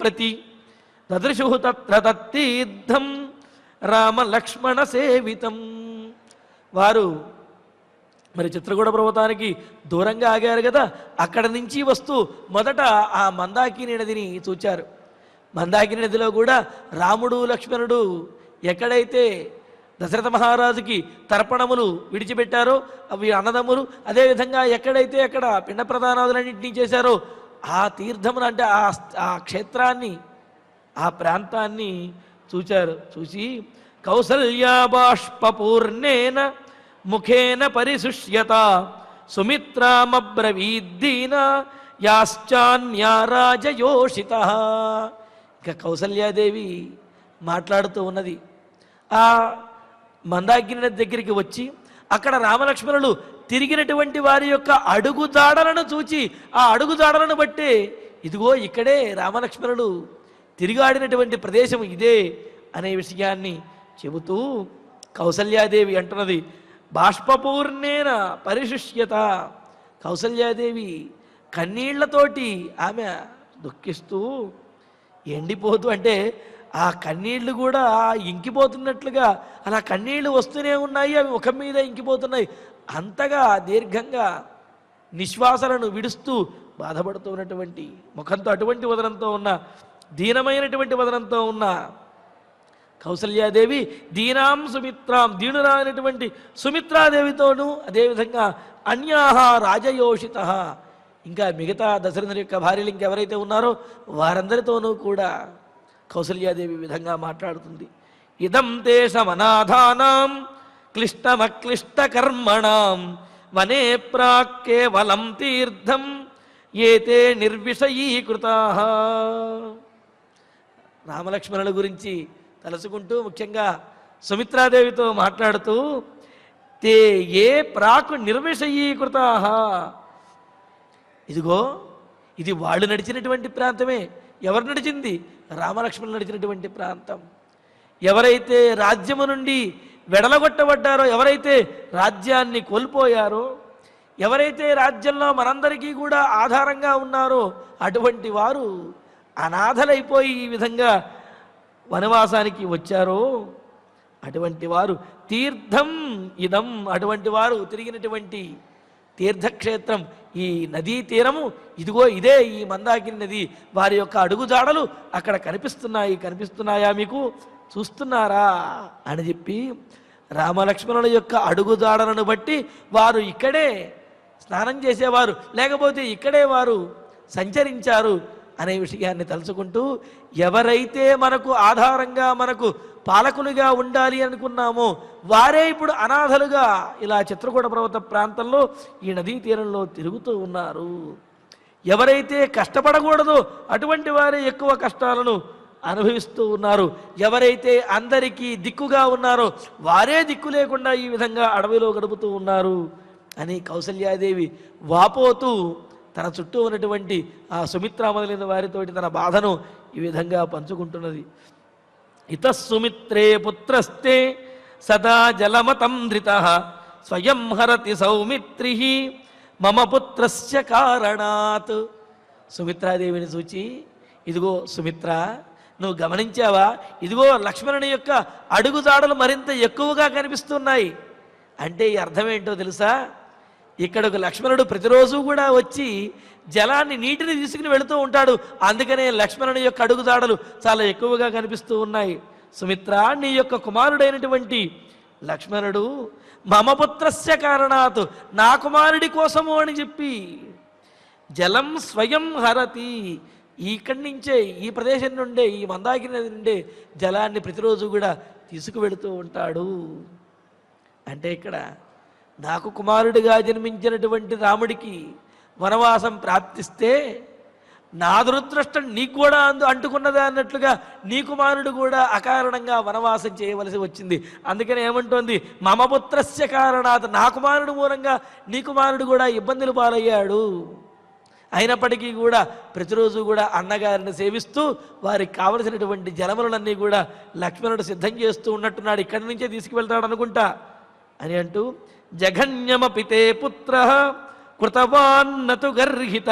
ప్రతి దదృశు తత్ర తత్తీర్థం రామలక్ష్మణ సేవితం. వారు మరి చిత్రకూట పర్వతానికి దూరంగా ఆగారు కదా, అక్కడ నుంచి వస్తూ మొదట ఆ మందాకిని నదిని చూచారు. మందాకిని నదిలో కూడా రాముడు లక్ష్మణుడు ఎక్కడైతే దశరథ మహారాజుకి తర్పణములు విడిచిపెట్టారో అవి అన్నదమ్ములు, అదేవిధంగా ఎక్కడైతే అక్కడ పిండ ప్రదానాదులన్నింటినీ చేశారో ఆ తీర్థమును అంటే ఆ క్షేత్రాన్ని ఆ ప్రాంతాన్ని చూచారు. చూసి కౌసల్యా బాష్పూర్ణేన ముఖేన పరిశుష్యత సుమిత్రామబ్రవీద్దీన యాశ్చాన్యారాజయోషిత. ఇక కౌసల్యాదేవి మాట్లాడుతూ ఉన్నది. ఆ మందాకిని నది దగ్గరికి వచ్చి అక్కడ రామలక్ష్మణులు తిరిగినటువంటి వారి యొక్క అడుగుజాడలను చూచి ఆ అడుగుజాడలను బట్టే ఇదిగో ఇక్కడే రామలక్ష్మణులు తిరిగాడినటువంటి ప్రదేశం ఇదే అనే విషయాన్ని చెబుతూ కౌసల్యాదేవి అంటున్నది బాష్పపూర్ణేన పరిశుష్యత. కౌసల్యాదేవి కన్నీళ్లతోటి ఆమె దుఃఖిస్తూ ఎండిపోతూ అంటే ఆ కన్నీళ్లు కూడా ఇంకిపోతున్నట్లుగా అలా కన్నీళ్లు వస్తూనే ఉన్నాయి, అవి ముఖం మీద ఇంకిపోతున్నాయి. అంతగా దీర్ఘంగా నిశ్వాసలను విడుస్తూ బాధపడుతూ ఉన్నటువంటి ముఖంతో అటువంటి వదనంతో ఉన్న దీనమైనటువంటి వదనంతో ఉన్న కౌసల్యాదేవి దీనాం సుమిత్రాం దీనురానటువంటి సుమిత్రాదేవితోనూ అదేవిధంగా అన్యాహ రాజయోషిత ఇంకా మిగతా దశరథుని యొక్క భార్యలు ఇంకెవరైతే ఉన్నారో వారందరితోనూ కూడా కౌసల్యాదేవి విధంగా మాట్లాడుతుంది. ఇదం దేశమనాథానాం క్లిష్టమక్లిష్ట కర్మణాం వనే ప్రాక్కేవలం తీర్థం ఏతే నిర్విషయీకృతాః. రామలక్ష్మణుల గురించి తలుచుకుంటూ ముఖ్యంగా సుమిత్రాదేవితో మాట్లాడుతూ తే ఏ ప్రాకు నిర్విషయీకృతాః. ఇదిగో ఇది వాళ్ళు నడిచినటువంటి ప్రాంతమే. ఎవరు నడిచింది? రామలక్ష్మణులు నడిచినటువంటి ప్రాంతం. ఎవరైతే రాజ్యము నుండి వెడలగొట్టబడ్డారో, ఎవరైతే రాజ్యాన్ని కోల్పోయారో, ఎవరైతే రాజ్యంలో మనందరికీ కూడా ఆధారంగా ఉన్నారో అటువంటి వారు అనాథలైపోయి ఈ విధంగా వనవాసానికి వచ్చారో అటువంటి వారు తీర్థం ఇదం, అటువంటి వారు తిరిగినటువంటి తీర్థక్షేత్రం ఈ నదీ తీరము ఇదిగో ఇదే ఈ మందాకిని నది. వారి యొక్క అడుగుజాడలు అక్కడ కనిపిస్తున్నాయా మీకు, చూస్తున్నారా అని చెప్పి రామలక్ష్మణుల యొక్క అడుగుజాడలను బట్టి వారు ఇక్కడే స్నానం చేసేవారు, లేకపోతే ఇక్కడే వారు సంచరించారు అనే విషయాన్ని తలుచుకుంటూ ఎవరైతే మనకు ఆధారంగా మనకు పాలకులుగా ఉండాలి అనుకున్నామో వారే ఇప్పుడు అనాథలుగా ఇలా చిత్రకూట పర్వత ప్రాంతంలో ఈ నదీ తీరంలో తిరుగుతూ ఉన్నారు. ఎవరైతే కష్టపడకూడదో అటువంటి వారే ఎక్కువ కష్టాలను అనుభవిస్తూ ఉన్నారు. ఎవరైతే అందరికీ దిక్కుగా ఉన్నారో వారే దిక్కు లేకుండా ఈ విధంగా అడవిలో గడుపుతూ ఉన్నారు అని కౌసల్యాదేవి వాపోతూ తన చుట్టూ ఉన్నటువంటి ఆ సుమిత్ర మొదలైన వారితోటి తన బాధను ఈ విధంగా పంచుకుంటున్నది. ఇతస్సుమిత్రే పుత్రస్తే సదా జలమతం ధృతః స్వయం హరతి సౌమిత్రి మమ పుత్రస్య కారణాత్. సుమిత్రాదేవిని చూచి ఇదిగో సుమిత్ర, నువ్వు గమనించావా, ఇదిగో లక్ష్మణుని యొక్క అడుగుజాడలు మరింత ఎక్కువగా కనిపిస్తున్నాయి. అంటే ఈ అర్థం ఏంటో తెలుసా? ఇక్కడకు లక్ష్మణుడు ప్రతిరోజు కూడా వచ్చి జలాన్ని నీటిని తీసుకుని వెళుతూ ఉంటాడు. అందుకనే లక్ష్మణుని యొక్క అడుగుదాడలు చాలా ఎక్కువగా కనిపిస్తూ ఉన్నాయి. సుమిత్ర, నీ యొక్క కుమారుడైనటువంటి లక్ష్మణుడు మమ పుత్రస్య కారణాత్, నా కుమారుడి కోసము అని చెప్పి జలం స్వయం హరతి, ఇక్కడి నుంచే, ఈ ప్రదేశం నుండే, ఈ మందాకిని నది నుండే జలాన్ని ప్రతిరోజు కూడా తీసుకువెళుతూ ఉంటాడు. అంటే ఇక్కడ నాకు కుమారుడిగా జన్మించినటువంటి రాముడికి వనవాసం ప్రాప్తిస్తే నా దురదృష్టం నీకు కూడా అంటుకున్నదా అన్నట్లుగా నీ కుమారుడు కూడా అకారణంగా వనవాసం చేయవలసి వచ్చింది. అందుకని ఏమంటోంది, మమ పుత్రస్య కారణాత్, నా కుమారుడు మూలంగా నీ కుమారుడు కూడా ఇబ్బందులు పాలయ్యాడు. అయినప్పటికీ కూడా ప్రతిరోజు కూడా అన్నగారిని సేవిస్తూ వారికి కావలసినటువంటి జలములన్నీ కూడా లక్ష్మణుడు సిద్ధం చేస్తూ ఉన్నట్టున్నాడు. ఇక్కడి నుంచే తీసుకువెళ్తాడు అనుకుంటా అని అంటూ, జఘన్యమపితే పుత్ర కృతవాన్నతు గర్హిత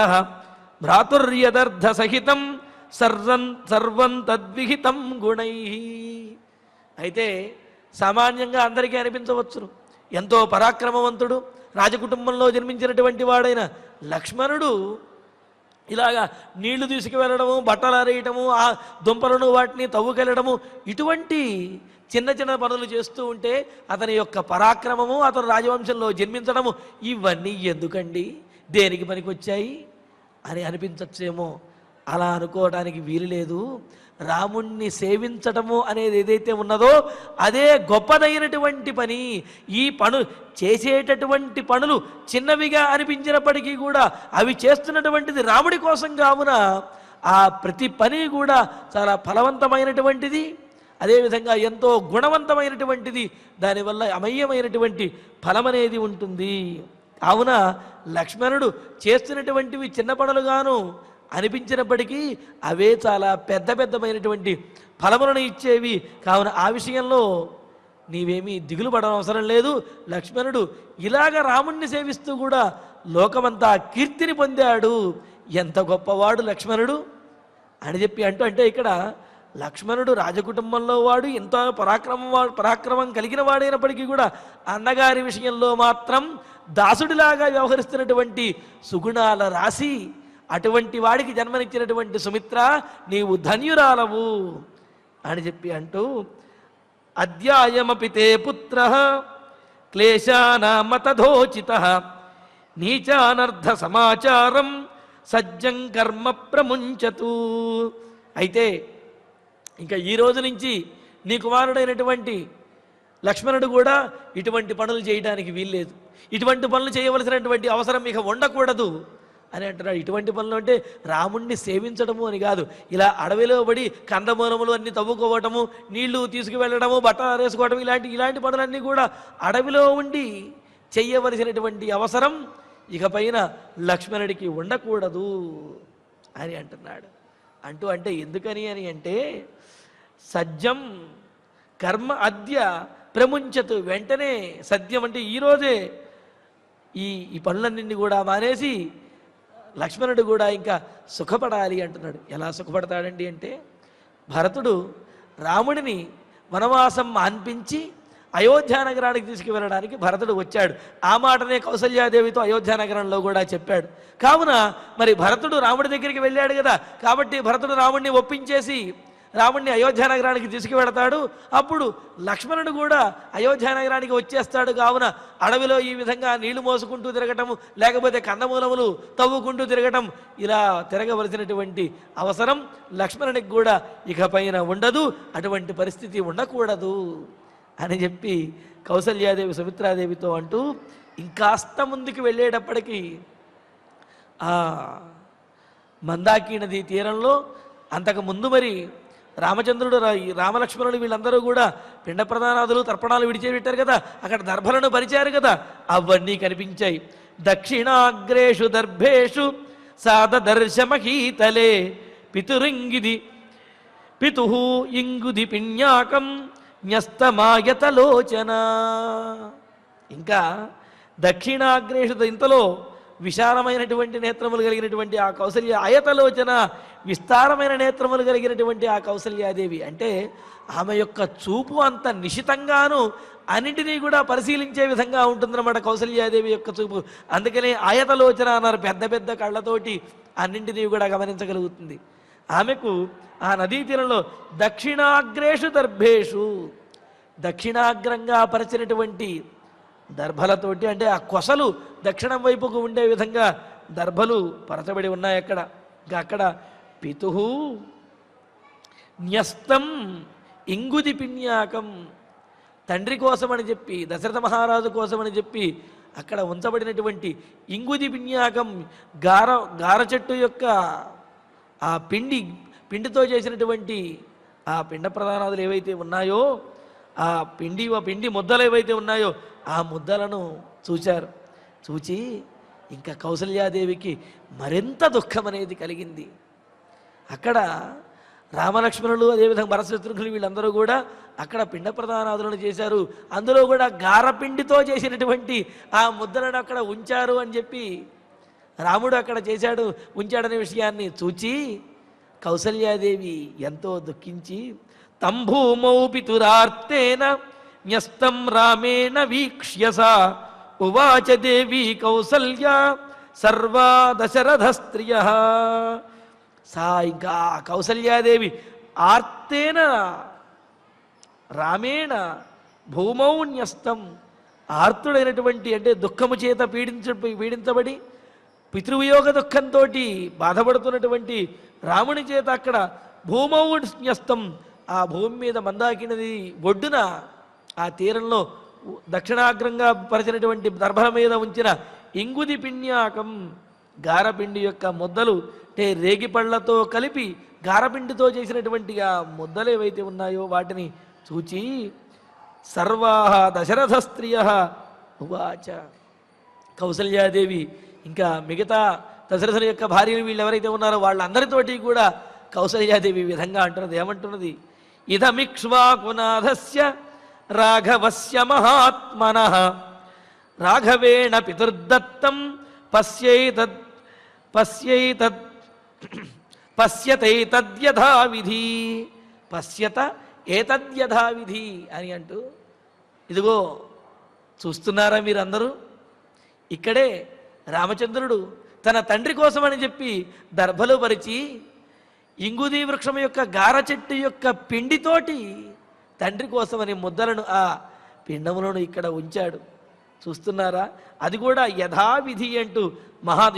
భ్రాతుర్యదర్థ సహితం సర్వం తద్విహితం గుణై. అయితే సామాన్యంగా అందరికీ అనిపించవచ్చును, ఎంతో పరాక్రమవంతుడు, రాజకుటుంబంలో జన్మించినటువంటి వాడైన లక్ష్మణుడు ఇలాగా నీళ్లు తీసుకువెళ్ళడము, బట్టలు అరేయటము, ఆ దుంపలను వాటిని తవ్వుకెళ్ళడము, ఇటువంటి చిన్న చిన్న పనులు చేస్తూ ఉంటే అతని యొక్క పరాక్రమము, అతను రాజవంశంలో జన్మించడము, ఇవన్నీ ఎందుకండి, దేనికి పనికొచ్చాయి అని అనిపించచ్చేమో. అలా అనుకోవడానికి వీలు లేదు. రాముణ్ణి సేవించటము అనేది ఏదైతే ఉన్నదో అదే గొప్పదైనటువంటి పని. ఈ చేసేటటువంటి పనులు చిన్నవిగా అనిపించినప్పటికీ కూడా అవి చేస్తున్నటువంటిది రాముడి కోసం కావున ఆ ప్రతి పని కూడా చాలా ఫలవంతమైనటువంటిది, అదేవిధంగా ఎంతో గుణవంతమైనటువంటిది, దానివల్ల అమయ్యమైనటువంటి ఫలం అనేది ఉంటుంది. కావున లక్ష్మణుడు చేస్తున్నటువంటివి చిన్న పనులుగాను అనిపించినప్పటికీ అవే చాలా పెద్దమైనటువంటి ఫలములను ఇచ్చేవి. కావున ఆ విషయంలో నీవేమీ దిగులు పడనవసరం లేదు. లక్ష్మణుడు ఇలాగ రాముణ్ణి సేవిస్తూ కూడా లోకమంతా కీర్తిని పొందాడు. ఎంత గొప్పవాడు లక్ష్మణుడు అని చెప్పి అంటే ఇక్కడ లక్ష్మణుడు రాజకుటుంబంలో వాడు, ఎంతో పరాక్రమం కలిగిన వాడైనప్పటికీ కూడా అన్నగారి విషయంలో మాత్రం దాసుడిలాగా వ్యవహరిస్తున్నటువంటి సుగుణాల రాశి, అటువంటి వాడికి జన్మనిచ్చినటువంటి సుమిత్ర, నీవు ధన్యురాలవు అని చెప్పి అంటూ, అద్యాయమపితే పుత్ర క్లేశానామతధోచిత నీచానర్థ సమాచారం సజ్జం కర్మ ప్రముంచతు. అయితే ఇంకా ఈ రోజు నుంచి నీ కుమారుడైనటువంటి లక్ష్మణుడు కూడా ఇటువంటి పనులు చేయడానికి వీల్లేదు, ఇటువంటి పనులు చేయవలసినటువంటి అవసరం ఇక ఉండకూడదు అని అంటున్నాడు. ఇటువంటి పనులు అంటే రాముణ్ణి సేవించడము అని కాదు, ఇలా అడవిలో పడి కందమూలములు అన్నీ తవ్వుకోవటము, నీళ్లు తీసుకువెళ్ళడము, బట్టలు ఆరేసుకోవటం, ఇలాంటి పనులన్నీ కూడా అడవిలో ఉండి చెయ్యవలసినటువంటి అవసరం ఇకపైన లక్ష్మణుడికి ఉండకూడదు అని అంటున్నాడు. అంటే ఎందుకని అని అంటే, సజ్జం కర్మ అద్య ప్రముంచతు, వెంటనే సద్యం అంటే ఈరోజే ఈ పనులన్నింటినీ కూడా మానేసి లక్ష్మణుడు కూడా ఇంకా సుఖపడాలి అంటున్నాడు. ఎలా సుఖపడతాడండి అంటే, భరతుడు రాముడిని వనవాసం మాన్పించి అయోధ్యానగరానికి తీసుకువెళ్ళడానికి భరతుడు వచ్చాడు. ఆ మాటనే కౌసల్యాదేవితో అయోధ్యానగరంలో కూడా చెప్పాడు. కావున మరి భరతుడు రాముడి దగ్గరికి వెళ్ళాడు కదా, కాబట్టి భరతుడు రాముడిని ఒప్పించేసి రాముడిని అయోధ్యానగరానికి తీసుకువెళతాడు. అప్పుడు లక్ష్మణుడు కూడా అయోధ్యానగరానికి వచ్చేస్తాడు. కావున అడవిలో ఈ విధంగా నీళ్లు మోసుకుంటూ తిరగటము, లేకపోతే కందమూలములు తవ్వుకుంటూ తిరగటం, ఇలా తిరగవలసినటువంటి అవసరం లక్ష్మణునికి కూడా ఇకపైన ఉండదు. అటువంటి పరిస్థితి ఉండకూడదు అని చెప్పి కౌసల్యాదేవి సుమిత్రాదేవితో అంటూ, ఇంకాస్త ముందుకు వెళ్ళేటప్పటికీ ఆ మందాకిని నది తీరంలో అంతకుముందు మరి రామచంద్రుడు, రామలక్ష్మణుడు వీళ్ళందరూ కూడా పిండ ప్రదానాదులు తర్పణాలు విడిచేపెట్టారు కదా, అక్కడ దర్భలను పరిచారు కదా, అవన్నీ కనిపించాయి. దక్షిణాగ్రేషు దర్భేషు సాదదర్శమహీతలే పితురింగిది పితు ఇంగుది పిణ్యాకం న్యస్తమాయతలోచన. ఇంకా దక్షిణాగ్రేషు, ఇంతలో విశాలమైనటువంటి నేత్రములు కలిగినటువంటి ఆ కౌసల్య, ఆయతలోచన విస్తారమైన నేత్రములు కలిగినటువంటి ఆ కౌసల్యాదేవి, అంటే ఆమె యొక్క చూపు అంత నిశితంగాను అన్నింటినీ కూడా పరిశీలించే విధంగా ఉంటుందన్నమాట కౌసల్యాదేవి యొక్క చూపు. అందుకనే ఆయతలోచన అన్నారు, పెద్ద పెద్ద కళ్ళతోటి అన్నింటినీ కూడా గమనించగలుగుతుంది. ఆమెకు ఆ నదీ తీరంలో దక్షిణాగ్రేషు దర్భేషు, దక్షిణాగ్రంగా పరిచినటువంటి దర్భలతోటి, అంటే ఆ కొసలు దక్షిణం వైపుకు ఉండే విధంగా దర్భలు పరచబడి ఉన్నాయి అక్కడ. ఇంకా అక్కడ పితుః న్యస్తం ఇంగుది పిన్యాకం, తండ్రి కోసమని చెప్పి, దశరథ మహారాజు కోసమని చెప్పి అక్కడ ఉంచబడినటువంటి ఇంగుది పిన్యాకం, గార చెట్టు యొక్క ఆ పిండితో చేసినటువంటి ఆ పిండ ప్రధానాదులు ఏవైతే ఉన్నాయో, ఆ పిండి ముద్దలు ఏవైతే ఉన్నాయో ఆ ముద్దలను చూచారు. చూచి ఇంకా కౌసల్యాదేవికి మరింత దుఃఖం అనేది కలిగింది. అక్కడ రామలక్ష్మణులు, అదేవిధంగా భరతశత్రుఘ్నులు వీళ్ళందరూ కూడా అక్కడ పిండ ప్రధానాదులను చేశారు. అందులో కూడా గారపిండితో చేసినటువంటి ఆ ముద్దలను అక్కడ ఉంచారు అని చెప్పి రాముడు అక్కడ ఉంచాడనే విషయాన్ని చూచి కౌసల్యాదేవి ఎంతో దుఃఖించి తంభూమౌ పితురార్తేన న్యస్తం రామేణ వీక్ష్యస ఉవాచ దేవి కౌసల్య సర్వా దశరథ స్త్రియ. ఇంకా కౌసల్యాదేవి ఆర్తేన రామేణ భూమౌ న్యస్తం, ఆర్తుడైనటువంటి అంటే దుఃఖము చేత పీడించబడి పితృవియోగ దుఃఖంతో బాధపడుతున్నటువంటి రాముని చేత అక్కడ భూమౌ న్యస్తం, ఆ భూమి మీద మందాకినది ఒడ్డున ఆ తీరంలో దక్షిణాగ్రంగా పరిచినటువంటి దర్భల మీద ఉంచిన ఇంగుది పిన్యాకం, గారపిండి యొక్క ముద్దలు, అంటే రేగిపళ్లతో కలిపి గారపిండితో చేసినటువంటి ఆ ముద్దలు ఏవైతే ఉన్నాయో వాటిని చూచి సర్వాహ దశరథ స్త్రియ ఉవాచ, కౌసల్యాదేవి ఇంకా మిగతా దశరథుని యొక్క భార్యలు వీళ్ళు ఎవరైతే ఉన్నారో వాళ్ళందరితోటి కూడా కౌసల్యాదేవి విధంగా అంటున్నది. ఏమంటున్నది? ఇదమిక్ష్వాకునాథస్య రాఘవస్య మహాత్మనః రాఘవేణ పితుర్దత్తం పశ్యతైతద్యథావిధి, పశ్యత ఏతద్యథావిధి అని అంటూ, ఇదిగో చూస్తున్నారా మీరందరూ, ఇక్కడే రామచంద్రుడు తన తండ్రి కోసమని చెప్పి దర్భలు పరిచి ఇంగుది వృక్షం యొక్క గార చెట్టు యొక్క పిండితోటి తండ్రి కోసమని ముద్దలను, ఆ పిండములను ఇక్కడ ఉంచాడు. చూస్తున్నారా? అది కూడా యథావిధి అంటూ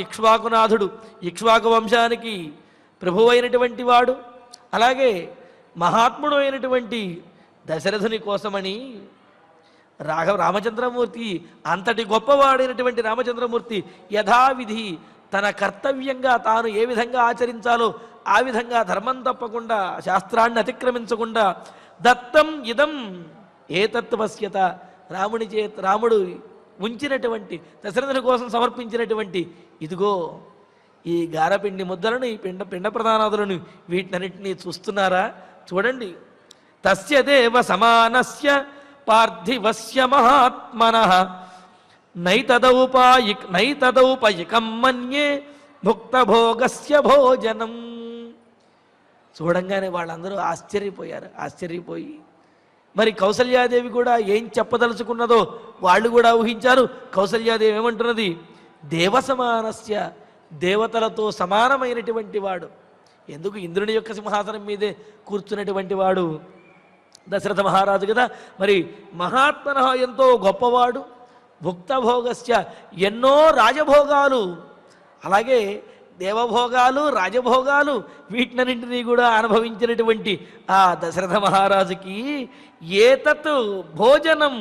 ఇక్ష్వాకునాథుడు, ఇక్ష్వాకు వంశానికి ప్రభువు అయినటువంటి వాడు, అలాగే మహాత్ముడు అయినటువంటి దశరథుని కోసమని రామచంద్రమూర్తి, అంతటి గొప్పవాడైనటువంటి రామచంద్రమూర్తి యథావిధి తన కర్తవ్యంగా తాను ఏ విధంగా ఆచరించాలో ఆ విధంగా ధర్మం తప్పకుండా, శాస్త్రాన్ని అతిక్రమించకుండా దత్తం ఇదం ఏతత్ పశ్యత, రాముడు ఉంచినటువంటి దశరథుని కోసం సమర్పించినటువంటి ఇదిగో ఈ గారపిండి ముద్దలను, ఈ పిండ ప్రధానాదులను, వీటినన్నింటినీ చూస్తున్నారా? చూడండి. తస్య దేవ సమానస్య పార్థివస్య మహాత్మనః నైతదౌపయికం మన్యే భుక్తభోగస్య భోజనం. చూడంగానే వాళ్ళందరూ ఆశ్చర్యపోయి మరి కౌసల్యాదేవి కూడా ఏం చెప్పదలుచుకున్నదో వాళ్ళు కూడా ఊహించారు. కౌసల్యాదేవి ఏమంటున్నది? దేవసమానస్య, దేవతలతో సమానమైనటువంటి వాడు. ఎందుకు? ఇంద్రుని యొక్క సింహాసనం మీదే కూర్చున్నటువంటి వాడు దశరథ మహారాజు కదా. మరి మహాత్మన ఎంతో గొప్పవాడు, భుక్తభోగస్య ఎన్నో రాజభోగాలు, అలాగే దేవభోగాలు రాజభోగాలు వీటినన్నింటినీ కూడా అనుభవించినటువంటి ఆ దశరథ మహారాజుకి ఏతత్ భోజనం,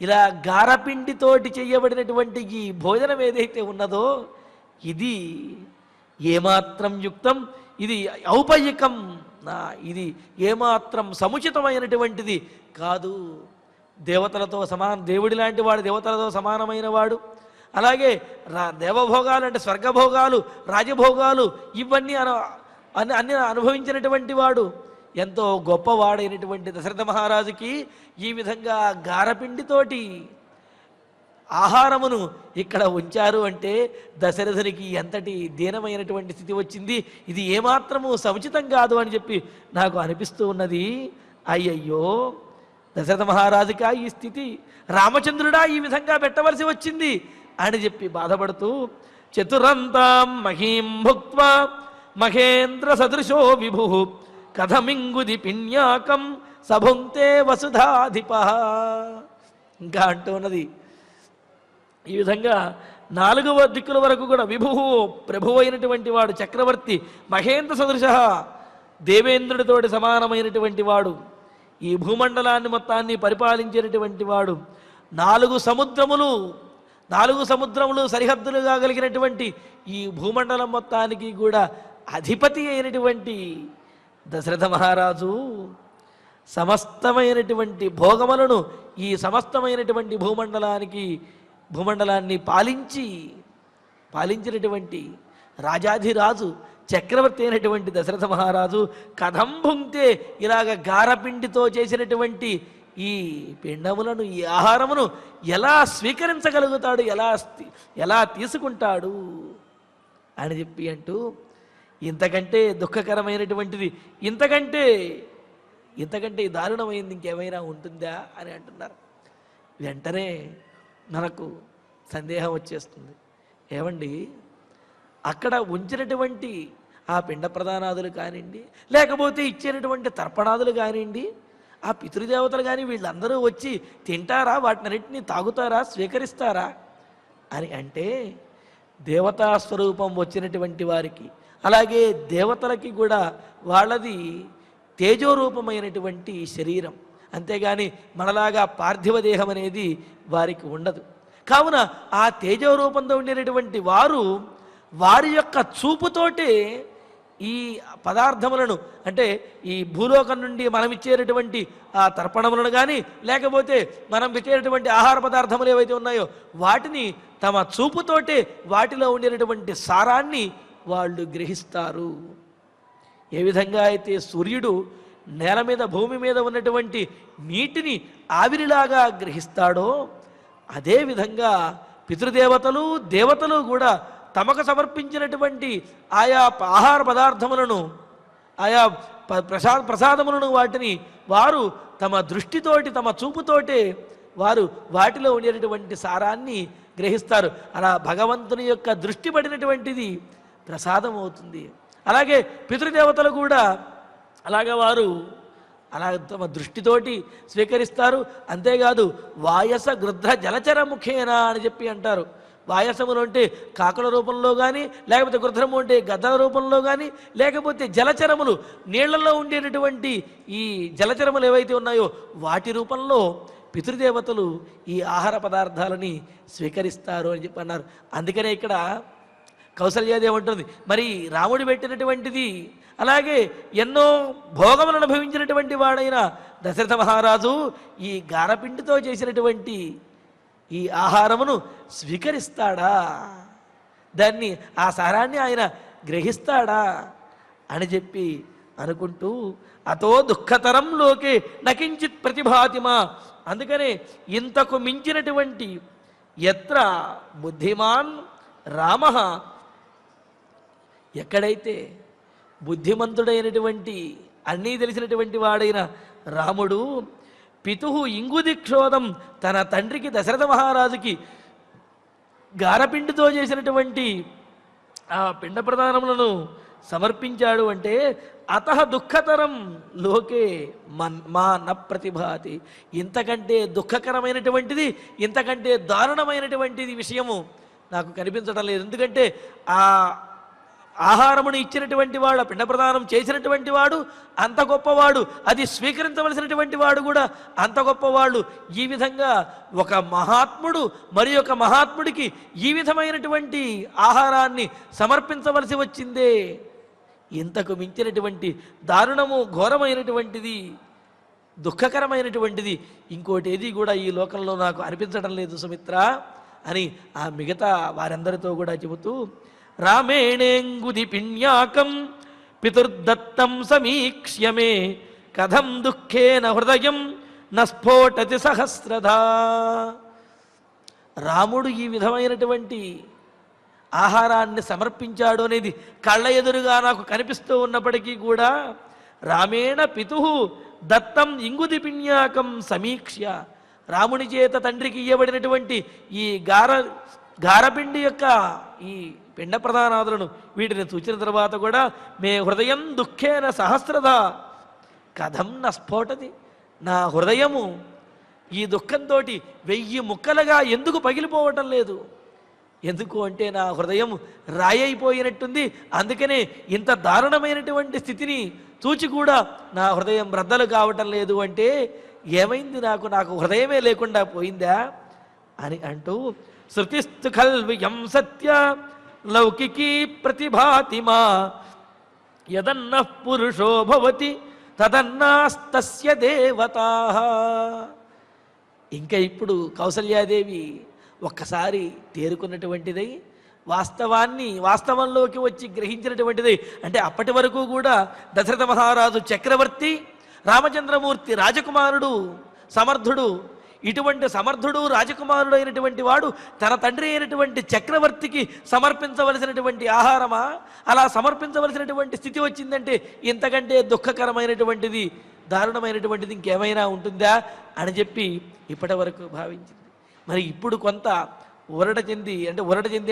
ఇలా గారపిండితోటి చేయబడినటువంటి ఈ భోజనం ఏదైతే ఉన్నదో ఇది ఏమాత్రం యుక్తం, ఇది ఔపయికం, ఇది ఏమాత్రం సముచితమైనటువంటిది కాదు. దేవతలతో దేవుడి లాంటి వాడు, దేవతలతో సమానమైన వాడు, అలాగే దేవభోగాలు అంటే స్వర్గభోగాలు రాజభోగాలు ఇవన్నీ అన్ని అనుభవించినటువంటి వాడు, ఎంతో గొప్పవాడైనటువంటి దశరథ మహారాజుకి ఈ విధంగా గారపిండితోటి ఆహారమును ఇక్కడ ఉంచారు అంటే దశరథునికి ఎంతటి దీనమైనటువంటి స్థితి వచ్చింది. ఇది ఏమాత్రము సముచితం కాదు అని చెప్పి నాకు అనిపిస్తూ ఉన్నది. అయ్యయ్యో దశరథ మహారాజుకా ఈ స్థితి, రామచంద్రుడా ఈ విధంగా పెట్టవలసి వచ్చింది అని చెప్పి బాధపడుతూ చతురంతాం మహీం భుక్త్వా మహేంద్ర సదృశో విభు కథమింగుది పిన్యాకం సభుంక్తే వసుధాధిప. ఇంకా అంటూ ఉన్నది ఈ విధంగా 4వ దిక్కుల వరకు కూడా విభువు ప్రభువు అయినటువంటి వాడు, చక్రవర్తి, మహేంద్ర సదృశ దేవేంద్రుడితోటి సమానమైనటువంటి వాడు, ఈ భూమండలాన్ని మొత్తాన్ని పరిపాలించేటటువంటి వాడు, 4 సముద్రములు సరిహద్దులుగా కలిగినటువంటి ఈ భూమండలం మొత్తానికి కూడా అధిపతి అయినటువంటి దశరథ మహారాజు సమస్తమైనటువంటి భోగములను ఈ సమస్తమైనటువంటి భూమండలాన్ని పాలించినటువంటి రాజాధిరాజు చక్రవర్తి అయినటువంటి దశరథ మహారాజు కథం భుంక్తే ఇలాగ గారపిండితో చేసినటువంటి ఈ పిండములను, ఈ ఆహారమును ఎలా స్వీకరించగలుగుతాడు, ఎలా తీసుకుంటాడు అని చెప్పి అంటూ, ఇంతకంటే దుఃఖకరమైనటువంటిది, ఇంతకంటే దారుణమైంది ఇంకేమైనా ఉంటుందా అని అంటున్నారు. వెంటనే మనకు సందేహం వచ్చేస్తుంది. ఏమండి, అక్కడ ఉంచినటువంటి ఆ పిండ ప్రదానాదులు కానివ్వండి, లేకపోతే ఇచ్చేటటువంటి తర్పణాదులు కానివ్వండి, ఆ పితృదేవతలు కానీ వీళ్ళందరూ వచ్చి తింటారా, వాటినన్నింటినీ తాగుతారా, స్వీకరిస్తారా అని అంటే, దేవతా స్వరూపం వచ్చినటువంటి వారికి, అలాగే దేవతలకి కూడా వాళ్ళది తేజోరూపమైనటువంటి శరీరం, అంతేగాని మనలాగా పార్థివ దేహం అనేది వారికి ఉండదు. కావున ఆ తేజోరూపంతో ఉండేటటువంటి వారి యొక్క చూపుతోటే ఈ పదార్థములను, అంటే ఈ భూలోకం నుండి మనం ఇచ్చేటటువంటి ఆ తర్పణములను కానీ, లేకపోతే మనం ఇచ్చేటటువంటి ఆహార పదార్థములు ఏవైతే ఉన్నాయో వాటిని తమ చూపుతోటే వాటిలో ఉండేటటువంటి సారాన్ని వాళ్ళు గ్రహిస్తారు. ఏ విధంగా అయితే సూర్యుడు నేల మీద, భూమి మీద ఉన్నటువంటి నీటిని ఆవిరిలాగా గ్రహిస్తాడో, అదేవిధంగా పితృదేవతలు, దేవతలు కూడా తమకు సమర్పించినటువంటి ఆయా ఆహార పదార్థములను, ఆయా ప్రసాదములను వాటిని వారు తమ దృష్టితోటి, తమ చూపుతోటే వారు వాటిలో ఉండేటటువంటి సారాన్ని గ్రహిస్తారు. అలా భగవంతుని యొక్క దృష్టి పడినటువంటిది ప్రసాదం అవుతుంది. అలాగే పితృదేవతలు కూడా వారు తమ దృష్టితోటి స్వీకరిస్తారు. అంతేకాదు వాయస గృధ్ర జలచర ముఖేనా అని చెప్పి అంటారు. వాయసములు అంటే కాకుల రూపంలో కానీ, లేకపోతే గృధ్రము అంటే గద్దల రూపంలో కానీ, లేకపోతే జలచరములు నీళ్లలో ఉండేటటువంటి ఈ జలచరములు ఏవైతే ఉన్నాయో వాటి రూపంలో పితృదేవతలు ఈ ఆహార పదార్థాలని స్వీకరిస్తారు అని చెప్పి అన్నారు. అందుకనే ఇక్కడ కౌసల్యాదేవి ఉంటుంది, మరి రాముడు పెట్టినటువంటిది, అలాగే ఎన్నో భోగములను అనుభవించినటువంటి వాడైన దశరథ మహారాజు ఈ గారపిండితో చేసినటువంటి ఈ ఆహారమును స్వీకరిస్తాడా, దాన్ని ఆ సారాన్ని ఆయన గ్రహిస్తాడా అని చెప్పి అనుకుంటూ, అతో దుఃఖతరం లోకే నకించిత్ ప్రతిభాతిమా, అందుకనే ఇంతకు మించినటువంటి యత్ర బుద్ధిమాన్ రామ, ఎక్కడైతే బుద్ధిమంతుడైనటువంటి అన్నీ తెలిసినటువంటి వాడైన రాముడు పితుహు ఇంగుదిక్షోదం, తన తండ్రికి దశరథ మహారాజుకి గారపిండితో చేసినటువంటి ఆ పిండ ప్రదానములను సమర్పించాడు అంటే, అతః దుఃఖతరం లోకే మా న ప్రతిభాతి, ఇంతకంటే దుఃఖకరమైనటువంటిది, ఇంతకంటే దారుణమైనటువంటిది విషయము నాకు కనిపించడం లేదు. ఎందుకంటే ఆ ఆహారమును ఇచ్చినటువంటి వాడు, పిండ ప్రదానం చేసినటువంటి వాడు అంత గొప్పవాడు, అది స్వీకరించవలసినటువంటి వాడు కూడా అంత గొప్పవాళ్ళు. ఈ విధంగా ఒక మహాత్ముడు మరి ఒక మహాత్ముడికి ఈ విధమైనటువంటి ఆహారాన్ని సమర్పించవలసి వచ్చిందే, ఇంతకు మించినటువంటి దారుణము, ఘోరమైనటువంటిది, దుఃఖకరమైనటువంటిది ఇంకోటి ఏది కూడా ఈ లోకంలో నాకు అనిపించడం లేదు సుమిత్ర అని ఆ మిగతా వారందరితో కూడా చెబుతూ, రామేణేంగుది పిణ్యాకం పితుర్దత్తం సమీక్ష్యమే కథం దుఃఖేన హృదయం నస్ఫోటతి సహస్రధా. రాముడు ఈ విధమైనటువంటి ఆహారాన్ని సమర్పించాడు అనేది కళ్ళ ఎదురుగా నాకు కనిపిస్తూ ఉన్నప్పటికీ కూడా రామేణ పితు దత్తం ఇంగుది పిణ్యాకం సమీక్ష్య. రాముని చేత తండ్రికి ఇయ్యబడినటువంటి ఈ గారపిండి యొక్క ఈ పిండ ప్రధానాదులను వీటిని చూచిన తర్వాత కూడా మే హృదయం దుఃఖేన సహస్రద కథం న స్ఫోటది. నా హృదయము ఈ దుఃఖంతో 1000 ముక్కలుగా ఎందుకు పగిలిపోవటం లేదు? ఎందుకు అంటే నా హృదయం రాయైపోయినట్టుంది. అందుకనే ఇంత దారుణమైనటువంటి స్థితిని చూచి కూడా నా హృదయం బ్రద్దలు కావటం లేదు. అంటే ఏమైంది? నాకు హృదయమే లేకుండా పోయిందా అని అంటూ శృతిస్తు ఖల్వియం సత్య లౌకికీ ప్రతిభాతిమా యదన్న పురుషో భవతి తదన్నాస్తస్య దేవతాః. ఇంకా ఇప్పుడు కౌసల్యాదేవి ఒక్కసారి తేరుకున్నటువంటిదై వాస్తవంలోకి వచ్చి గ్రహించినటువంటిది. అంటే అప్పటి వరకు కూడా దశరథ మహారాజు చక్రవర్తి, రామచంద్రమూర్తి రాజకుమారుడు, సమర్థుడు. ఇటువంటి సమర్థుడు రాజకుమారుడు అయినటువంటి వాడు తన తండ్రి అయినటువంటి చక్రవర్తికి సమర్పించవలసినటువంటి ఆహారమా? అలా సమర్పించవలసినటువంటి స్థితి వచ్చిందంటే ఇంతకంటే దుఃఖకరమైనటువంటిది, దారుణమైనటువంటిది ఇంకేమైనా ఉంటుందా అని చెప్పి ఇప్పటి వరకు భావించింది. మరి ఇప్పుడు కొంత ఊరట చెంది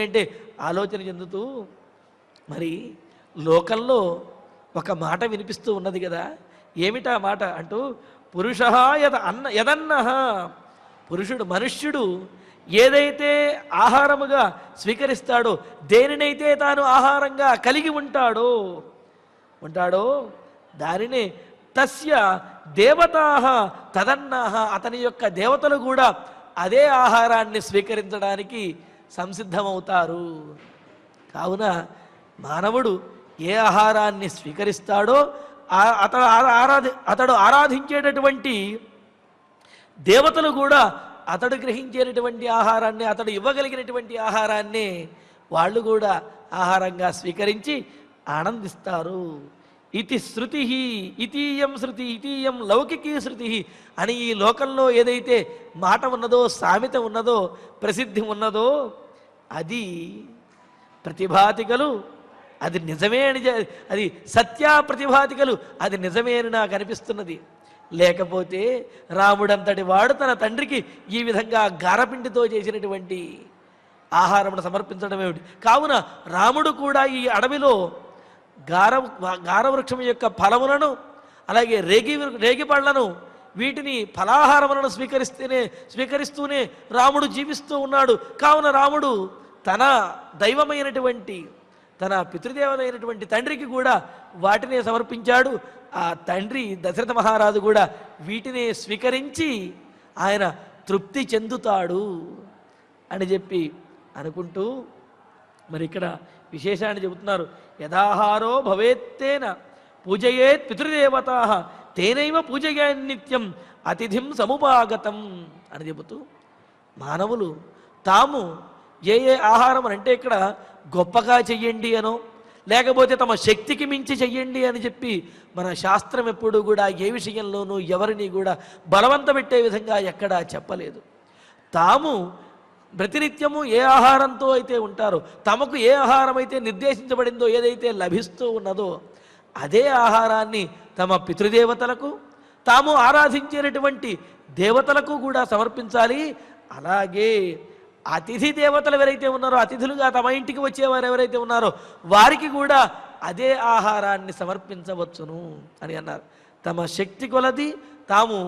అంటే ఆలోచన చెందుతూ మరి లోకంలో ఒక మాట వినిపిస్తూ ఉన్నది కదా. ఏమిటా మాట అంటూ పురుష యదన్న పురుషుడు, మనుష్యుడు ఏదైతే ఆహారముగా స్వీకరిస్తాడో, దేనినైతే తాను ఆహారంగా కలిగి ఉంటాడో దానినే తస్య దేవతాః తదన్నాః, అతని యొక్క దేవతలు కూడా అదే ఆహారాన్ని స్వీకరించడానికి సంసిద్ధమవుతారు. కావున మానవుడు ఏ ఆహారాన్ని స్వీకరిస్తాడో అతడు ఆరాధించేటటువంటి దేవతలు కూడా అతడు గ్రహించేటటువంటి ఆహారాన్ని, అతడు ఇవ్వగలిగినటువంటి ఆహారాన్ని వాళ్ళు కూడా ఆహారంగా స్వీకరించి ఆనందిస్తారు. ఇది శృతి, ఇతీయం శృతి, ఇతీయం లౌకికీ శృతి అని ఈ లోకంలో ఏదైతే మాట ఉన్నదో, సామెత ఉన్నదో, ప్రసిద్ధి ఉన్నదో అది ప్రతిభాతికలు, అది నిజమే అని, అది సత్యా ప్రతిభాతికలు, అది నిజమే అని నాకు అనిపిస్తున్నది. లేకపోతే రాముడంతటి వాడు తన తండ్రికి ఈ విధంగా గారపిండితో చేసినటువంటి ఆహారమును సమర్పించడం ఏమిటి? కావున రాముడు కూడా ఈ అడవిలో గారవృక్షం యొక్క ఫలములను, అలాగే రేగి పళ్లను, వీటిని ఫలాహారములను స్వీకరిస్తూనే రాముడు జీవిస్తూ ఉన్నాడు. కావున రాముడు తన దైవమైనటువంటి, తన పితృదేవత అయినటువంటి తండ్రికి కూడా వాటినే సమర్పించాడు. ఆ తండ్రి దశరథ మహారాజు కూడా వీటినే స్వీకరించి ఆయన తృప్తి చెందుతాడు అని చెప్పి అనుకుంటూ మరి ఇక్కడ విశేషాన్ని చెబుతున్నారు. యథాహారో భవేత్తేన పూజయేత్ పితృదేవతాః తేనైవ పూజయాన్ నిత్యం అతిథిం సముపాగతం అని చెబుతూ మానవులు తాము ఏ ఆహారం అని అంటే ఇక్కడ గొప్పగా చెయ్యండి అనో, లేకపోతే తమ శక్తికి మించి చెయ్యండి అని చెప్పి మన శాస్త్రం ఎప్పుడూ కూడా ఏ విషయంలోనూ ఎవరిని కూడా బలవంత పెట్టే విధంగా ఎక్కడా చెప్పలేదు. తాము ప్రతినిత్యము ఏ ఆహారంతో అయితే ఉంటారో, తమకు ఏ ఆహారం అయితే నిర్దేశించబడిందో, ఏదైతే లభిస్తూ ఉన్నదో అదే ఆహారాన్ని తమ పితృదేవతలకు, తాము ఆరాధించేటటువంటి దేవతలకు కూడా సమర్పించాలి. అలాగే అతిథి దేవతలు ఎవరైతే ఉన్నారో, అతిథులుగా తమ ఇంటికి వచ్చేవారు ఎవరైతే ఉన్నారో వారికి కూడా అదే ఆహారాన్ని సమర్పించవచ్చును అని అన్నారు. తమ శక్తి కొలది తాము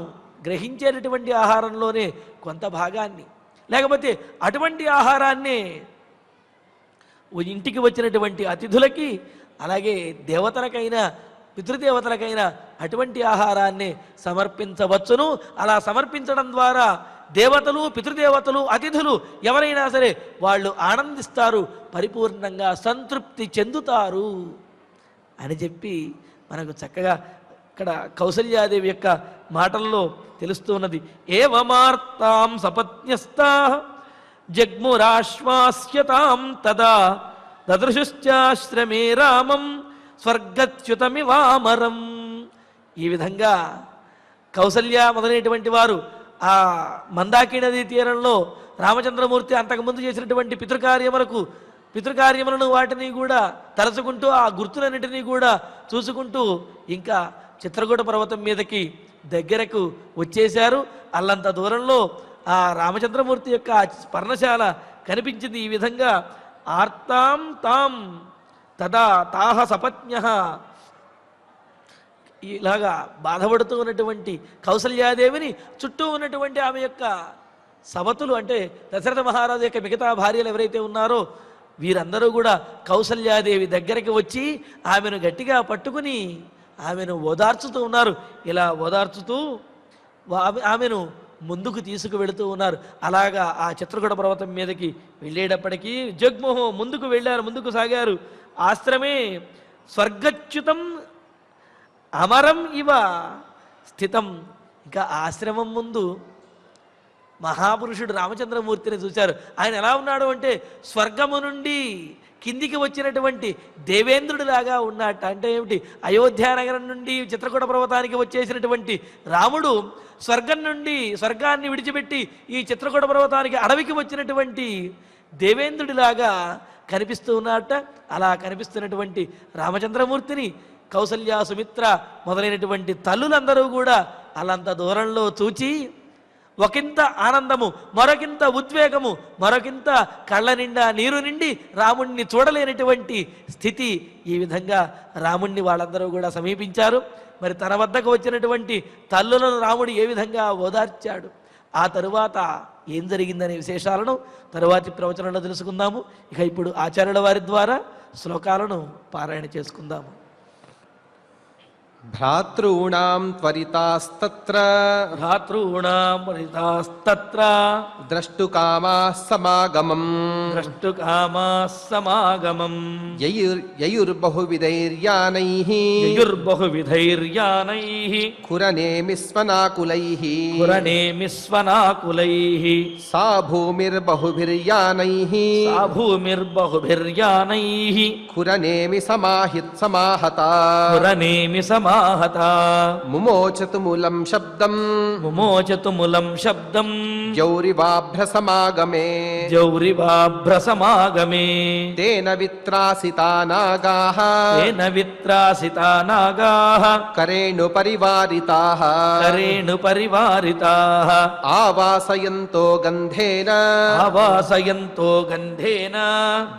గ్రహించేటటువంటి ఆహారంలోనే కొంత భాగాన్ని, లేకపోతే అటువంటి ఆహారాన్నే ఇంటికి వచ్చినటువంటి అతిథులకి, అలాగే దేవతలకైనా పితృదేవతలకైనా అటువంటి ఆహారాన్ని సమర్పించవచ్చును. అలా సమర్పించడం ద్వారా దేవతలు, పితృదేవతలు, అతిథులు ఎవరైనా సరే వాళ్ళు ఆనందిస్తారు, పరిపూర్ణంగా సంతృప్తి చెందుతారు అని చెప్పి మనకు చక్కగా ఇక్కడ కౌసల్యాదేవి యొక్క మాటల్లో తెలుస్తూ ఉన్నది. ఏవమార్తాం సపత్న్యస్తాః జగ్మురాశ్వాస్యతాం తదా దదృశుశ్చాశ్రమే రామం స్వర్గచ్యుతమివామరం. ఈ విధంగా కౌసల్య మొదలైనటువంటి వారు ఆ మందాకిని నదీ తీరంలో రామచంద్రమూర్తి అంతకుముందు చేసినటువంటి పితృకార్యములను వాటిని కూడా తలచుకుంటూ, ఆ గుర్తులన్నిటినీ కూడా చూసుకుంటూ ఇంకా చిత్రకూట పర్వతం మీదకి దగ్గరకు వచ్చేశారు. అల్లంత దూరంలో ఆ రామచంద్రమూర్తి యొక్క ఆ పర్ణశాల కనిపించింది. ఈ విధంగా ఆర్తాం తాం తదా తాహ సపత్న్యః, ఇలాగా బాధపడుతూ ఉన్నటువంటి కౌసల్యాదేవిని చుట్టూ ఉన్నటువంటి ఆమె యొక్క సవతులు, అంటే దశరథ మహారాజు యొక్క మిగతా భార్యలు ఎవరైతే ఉన్నారో వీరందరూ కూడా కౌసల్యాదేవి దగ్గరికి వచ్చి ఆమెను గట్టిగా పట్టుకుని ఆమెను ఓదార్చుతూ ఉన్నారు. ఇలా ఓదార్చుతూ ఆమెను ముందుకు తీసుకువెళుతూ ఉన్నారు. అలాగా ఆ చిత్రకూట పర్వతం మీదకి వెళ్ళేటప్పటికీ జగ్మోహం ముందుకు వెళ్ళారు, ముందుకు సాగారు. ఆశ్రమే స్వర్గచ్యుతం అమరం ఇవ స్థితం. ఇంకా ఆశ్రమం ముందు మహాపురుషుడు రామచంద్రమూర్తిని చూశారు. ఆయన ఎలా ఉన్నాడు అంటే స్వర్గము నుండి కిందికి వచ్చినటువంటి దేవేంద్రుడిలాగా ఉన్నట్ట. అంటే ఏమిటి, అయోధ్యానగరం నుండి చిత్రకూట పర్వతానికి వచ్చేసినటువంటి రాముడు స్వర్గం నుండి స్వర్గాన్ని విడిచిపెట్టి ఈ చిత్రకూట పర్వతానికి అడవికి వచ్చినటువంటి దేవేంద్రుడిలాగా కనిపిస్తూ ఉన్నట్ట. అలా కనిపిస్తున్నటువంటి రామచంద్రమూర్తిని కౌసల్య, సుమిత్ర మొదలైనటువంటి తల్లులందరూ కూడా అలంత దూరంలో చూచి ఒకంత ఆనందము, మరొకింత ఉద్వేగము, మరొకింత కళ్ళ నిండా నీరు నిండి రాముణ్ణి చూడలేనటువంటి స్థితి. ఈ విధంగా రాముణ్ణి వాళ్ళందరూ కూడా సమీపించారు. మరి తన వద్దకు వచ్చినటువంటి తల్లులను రాముడు ఏ విధంగా ఓదార్చాడు, ఆ తరువాత ఏం జరిగిందనే విశేషాలను తరువాతి ప్రవచనంలో తెలుసుకుందాము. ఇక ఇప్పుడు ఆచార్యుల వారి ద్వారా శ్లోకాలను పారాయణ చేసుకుందాము. భ్రాతॄణాం త్వరితాస్తత్ర భ్రాతॄణాం త్వరితాస్తత్ర ద్రష్టుకామాః సమాగమం ద్రష్టుకామాః సమాగమం యయుర్బహువిధైర్యానైః యయుర్బహువిధైర్యానైః కురనేమిస్వనాకులైః కురనేమిస్వనాకులైః సా భూమిర్బహుభిర్యానైః సా భూమిర్బహుభిర్యానైః కురనేమి సమాహతా కురనేమి సమాహతా ముమోచతు మూలం శబ్దం ముమోచతు ములం శబ్దం జౌరివాభ్రసమాగమే జౌరివాభ్రసమాగమే తేన విత్రాసితా నాగాః తేన విత్రాసితా నాగాః కరేణు పరివారితాః కరేణు పరివారితాః ఆవాసయంతో గంధేన ఆవాసయంతో గంధేన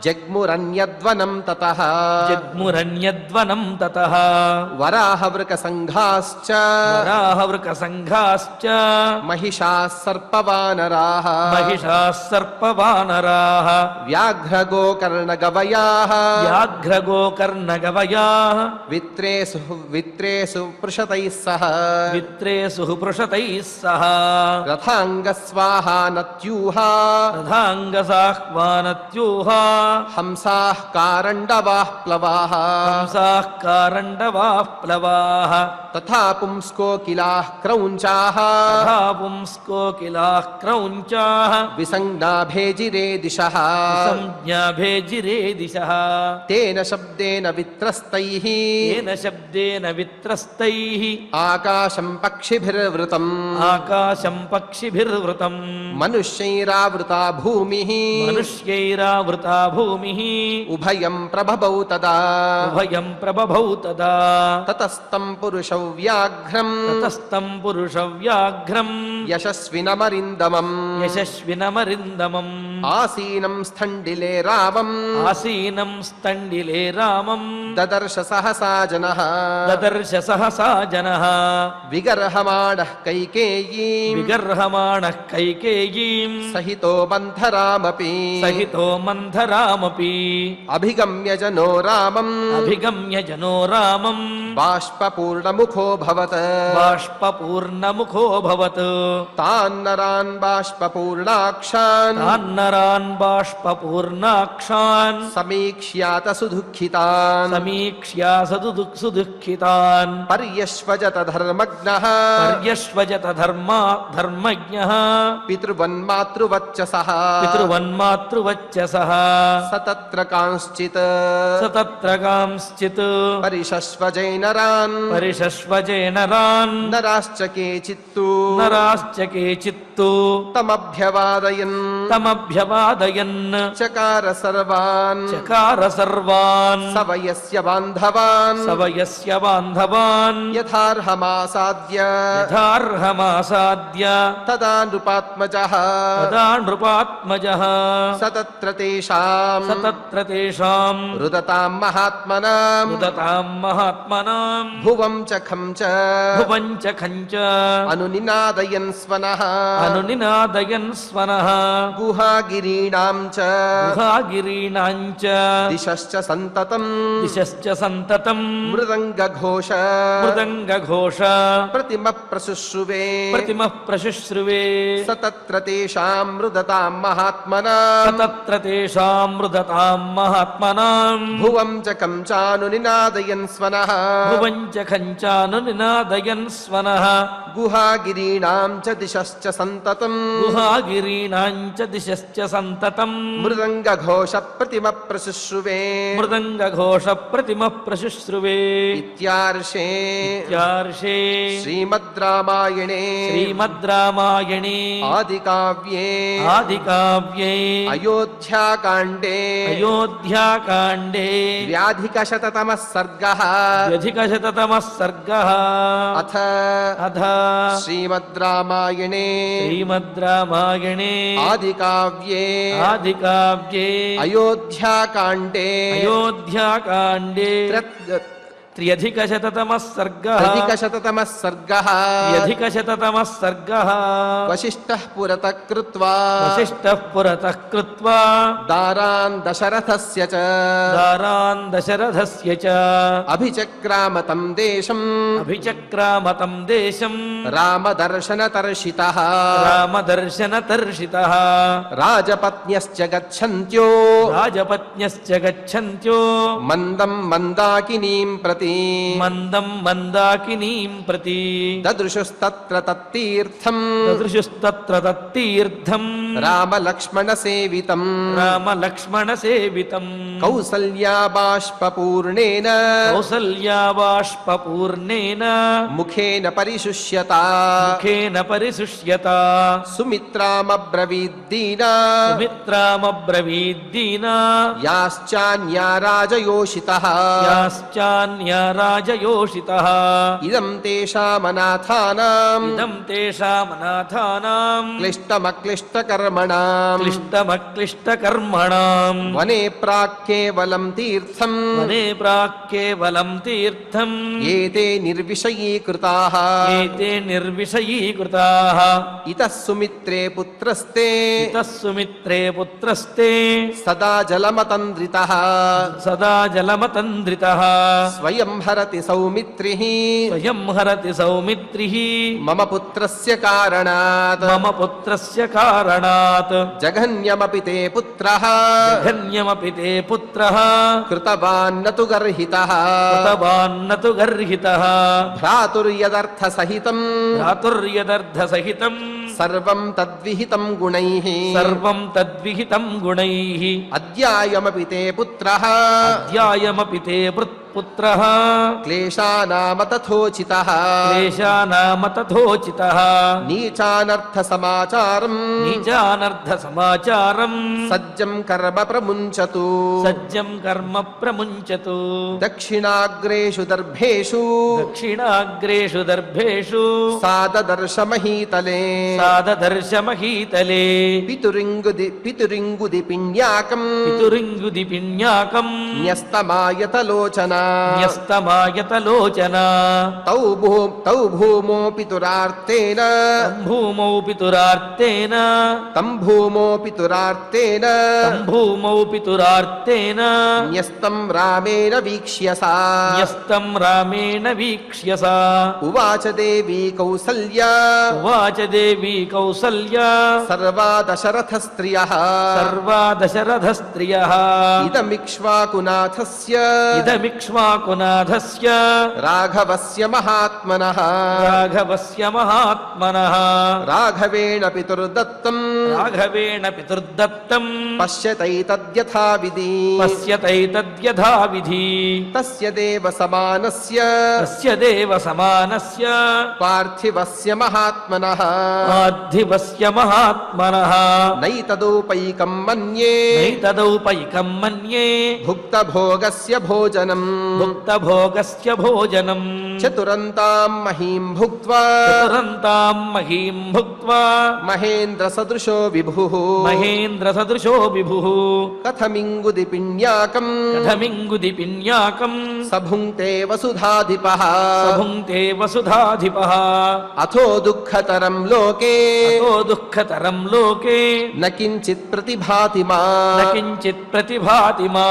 జగ్మురన్యద్వనం తతః జగ్మురన్యద్వనం తతః వరాహవృకసంఘాశ్చ వరాహవృకసంఘాశ్చ మహిషాः సర్పవానరాः మహిషాः సర్పవానరాः వ్యాఘ్రగోకర్ణగవయాः వ్యాఘ్రగోకర్ణగవయాः విత్రేసు పృషతైः సహ విత్రేసు పృషతైः సహ రథాంగస్వాహానత్యూహా రథాంగసాహ్వానత్యూహా హంసాः కారండవాः ప్లవాः హంసాః కారండవాః ప్లవాః తథా పుంస్కోకిలాः క్రౌంచాः తథా పుంస్కోకిలాః క్రౌంచాః విసంజ్ఞాభేజిరే దిశః సంజ్ఞాభేజిరే దిశః తేన శబ్దేన విత్రస్తైః తేన శబ్దేన విత్రస్తైః ఆకాశం పక్షిభిర్వృతం ఆకాశం పక్షిభిర్వృతం మనుష్యైరావృతా భూమిః మనుష్యైరావృతా భూమిః ఉభయం ప్రభవౌ తదా ఉభయం ప్రభవౌ తదా తతస్తం పురుషౌ వ్యాఘ్రం తతస్తం పురుషవ్యాఘ్రం యశస్వినమరిందమం యశస్వినమరిందమం ఆసీనం స్థండిలే రామం ఆసీనం స్థండిలే రామం దదర్శ సహసా జనః దదర్శ సహసా జనః విగర్హమాణః కైకేయీం విగర్హమాణః కైకేయీం సహితో మంథరామపి సహితో మంథరామపి అభిగమ్య జనో రామం అభిగమ్య జనో రామం బాష్పపూర్ణముఖోऽభవత్ బాష్పపూర్ణముఖోऽభవత్ తాన్నరాన్ బాష్పపూర్ణాక్షాన్ తాన్నరాన్ బాష్పపూర్ణాక్షాన్ సమీక్ష్యాత సుదుఃఖితాన్ సమీక్ష్యా సుదుఃఖితాన్ పర్యశ్వజత ధర్మజ్ఞః పర్యశ్వజత ధర్మజ్ఞః పితృవన్మాతృవచ్చసః పితృవన్మాతృవచ్చసః సతత్ర కాంశ్చిత్ సతత్ర కాంశ్చిత్ పరిషశ్వజైనరాన్ పరిషశ్వజేనరాన్ నరాశ్చ కేచిత్తు నరాశ్చ కేచిత్ విదిత్తో తమభ్యవాదయన్ తమభ్యవాదయన్ చకార సర్వాన్ చకార సర్వాన్ సవయస్య బాంధవాన్ సవయస్య బాంధవాన్ యథార్హమాసాద్య యథార్హమాసాద్య తదా నృపాత్మజః తదా నృపాత్మజః సతత్ర తేషాం సతత్ర తేషాం రుదతాం మహాత్మనాం ఉదతాం మహాత్మనాం భువం చ ఖం చ భువం చ ఖంచ అనునినాదయన్ స్వనః అనునినాదయన్ స్వనః గుహాగిరీణాం చ గుహాగిరీణాం చ దిశశ్చ సంతతం దిశశ్చ సంతతం మృదంగఘోష మృదంగఘోష ప్రతిమ ప్రశుశ్రువే ప్రతిమః ప్రశుశ్రువే సతత్ర తేషాం రుదతాం మహాత్మనాం తత్ర తేషాం మృదతాం మహాత్మనాం భువం చ కం చానునినాదయన్ స్వనః భువం చ ఖంచాను నినాదయన్ స్వనః గుహాగిరీణాం చ దిశశ్చ సంతతం గుహాగిరీణాం చ దిశశ్చ సంతతం మృదంగఘోష ప్రతిమ ప్రశుశ్రువే మృదంగఘోష ప్రతిమః ప్రశుశ్రువే ఇత్యార్షే ఇత్యార్షే శ్రీమద్ రామాయణే శ్రీమద్ రామాయణే ఆదికావ్యే ఆదికావ్యే అయోధ్యాకాండే అయోధ్యాకాండే వ్యాధికశతతమః సర్గః ద్వ్యధికశతతమః సర్గః అథ అథ శ్రీమద్ రామాయణే శ్రీమద్ రామాయణే ఆదికావ్యే ఆదికావ్యే అయోధ్యాకాండే అయోధ్యాకాండే త్ర్యధికశతతమః సర్గః త్ర్యధికశతతమః సర్గః త్ర్యధికశతతమః సర్గః వశిష్ఠః పురతః కృత్వా వశిష్ఠః పురతః కృత్వా దారాన్ దశరథస్య చ దారాన్ దశరథస్య చ అభిచక్రామ తం దేశం అభిచక్రామతం దేశం రామదర్శనతర్షితః రామదర్శనతర్షితః రాజపత్న్యశ్చ గచ్చంత్యో రాజపత్న్యశ్చ గచ్చంత్యో మందం మందాకినీం ప్రతి మందం మందాకినీం ప్రతి దదృశుస్తత్ర తత్తీర్థం దదృశుస్తత్ర తత్తీర్థం రామలక్ష్మణ సేవితం రామలక్ష్మణ సేవితం కౌసల్యా బాష్పపూర్ణేన కౌసల్యా బాష్పపూర్ణేన ముఖేన పరిశుష్యత ముఖేన పరిశుష్యత సుమిత్రామబ్రవీద్దీనా సుమిత్రామబ్రవీద్దీనా యాశ్చాన్యా రాజయోషితః యాశ్చాన్యా రాజయోషితః ఇదం తేషామనాథానాం ఇదం తేషామనాథానాం క్లిష్టమక్లిష్టకర్మణాం క్లిష్టమక్లిష్టకర్మణాం వనే ప్రాక్కేవలం తీర్థం వనే ప్రాక్కేవలం తీర్థం ఏతే నిర్విషయీకృతాః ఏతే నిర్విషయీకృతాః ఇతః సుమిత్రే పుత్రస్తే ఇతః సుమిత్రే పుత్రస్తే సదా జలమతంద్రితః సదా జలమతంద్రితః స్వయం హరతి సౌమిత్రిః స్వయం హరతి సౌమిత్రిః మమ పుత్రస్య కారణాత్ మమ పుత్రస్య కారణాత్ జఘన్యమపి తే పుత్రః జఘన్యమపి తే పుత్రః కృతవాన్న తు గర్హితః కృతవాన్న తు గర్హితః భ్రాతుర్యదర్థ సహితం భ్రాతుర్యదర్థ సహితం సర్వం తద్విహితం గుణైః సర్వం తద్విహితం గుణైః అద్యాయమపి తే పుత్రః అధ్యాయమపి తే పుత్రః క్లేశానామ తథోచితః క్లేశానామ తథోచితః నీచానర్థ సమాచారం నీచానర్థ సమాచారం సజ్జం కర్మ ప్రముంచతు సజ్జం కర్మ ప్రముంచతు దక్షిణాగ్రేషు దర్భేషు దక్షిణాగ్రేషు దర్భేషు సాదదర్శమహీతలే సాదదర్శమహీతలే పితురింగుది పిణ్యాకం పితురింగుది పిణ్యాకం న్యస్తమాయతలోచన న్యస్తమాయతలోచన తౌ భూమో పితురార్తేన భూమౌ పితురార్తేన తం భూమో పితురార్తేన తం భూమౌ పితురార్తేన న్యస్తం రామేణ వీక్ష్యసా న్యస్తం రామేణ వీక్ష్యసా ఉవాచ దేవీ కౌసల్యా ఉవాచ దేవీ కౌసల్యా సర్వా దశరథ స్త్రియః సర్వా దశరథ స్త్రియః ఇదమిక్ష్వాకునాథస్య ఇదమిక్ష్వాకునాథస్య ఇక్ష్వాకునాథస్య రాఘవస్య మహాత్మనః రాఘవస్య మహాత్మనః రాఘవేణ పితుర్దత్తం రాఘవేణ పితుర్దత్తం పశ్యతైతద్యథావిధి పశ్యతైతద్యథావిధి తస్య దేవ సమానస్య తస్య దేవ సమానస్య పార్థివస్య మహాత్మనః పార్థివస్య మహాత్మనః నైతదోపైకం మన్యే నైతదౌపైకం మన్యే భుక్తభోగస్య భోజనం భుక్తభోగస్య భోజనం చతురంతాం మహీం భుక్త్వా చతురంతాం మహీం భుక్త్వా మహేంద్ర సదృశో విభుః మహేంద్ర సదృశో విభుః కథమింగుదిపిణ్యాకం కథమింగుదిపిన్యాకం సభుంక్తే వసుధాధిపః సభుంక్తే వసుధాధిపః అథో దుఃఖతరం లోకే అతో దుఃఖతరం లోకే న కించిత్ ప్రతిభాతి మా న కించిత్ ప్రతిభాతి మా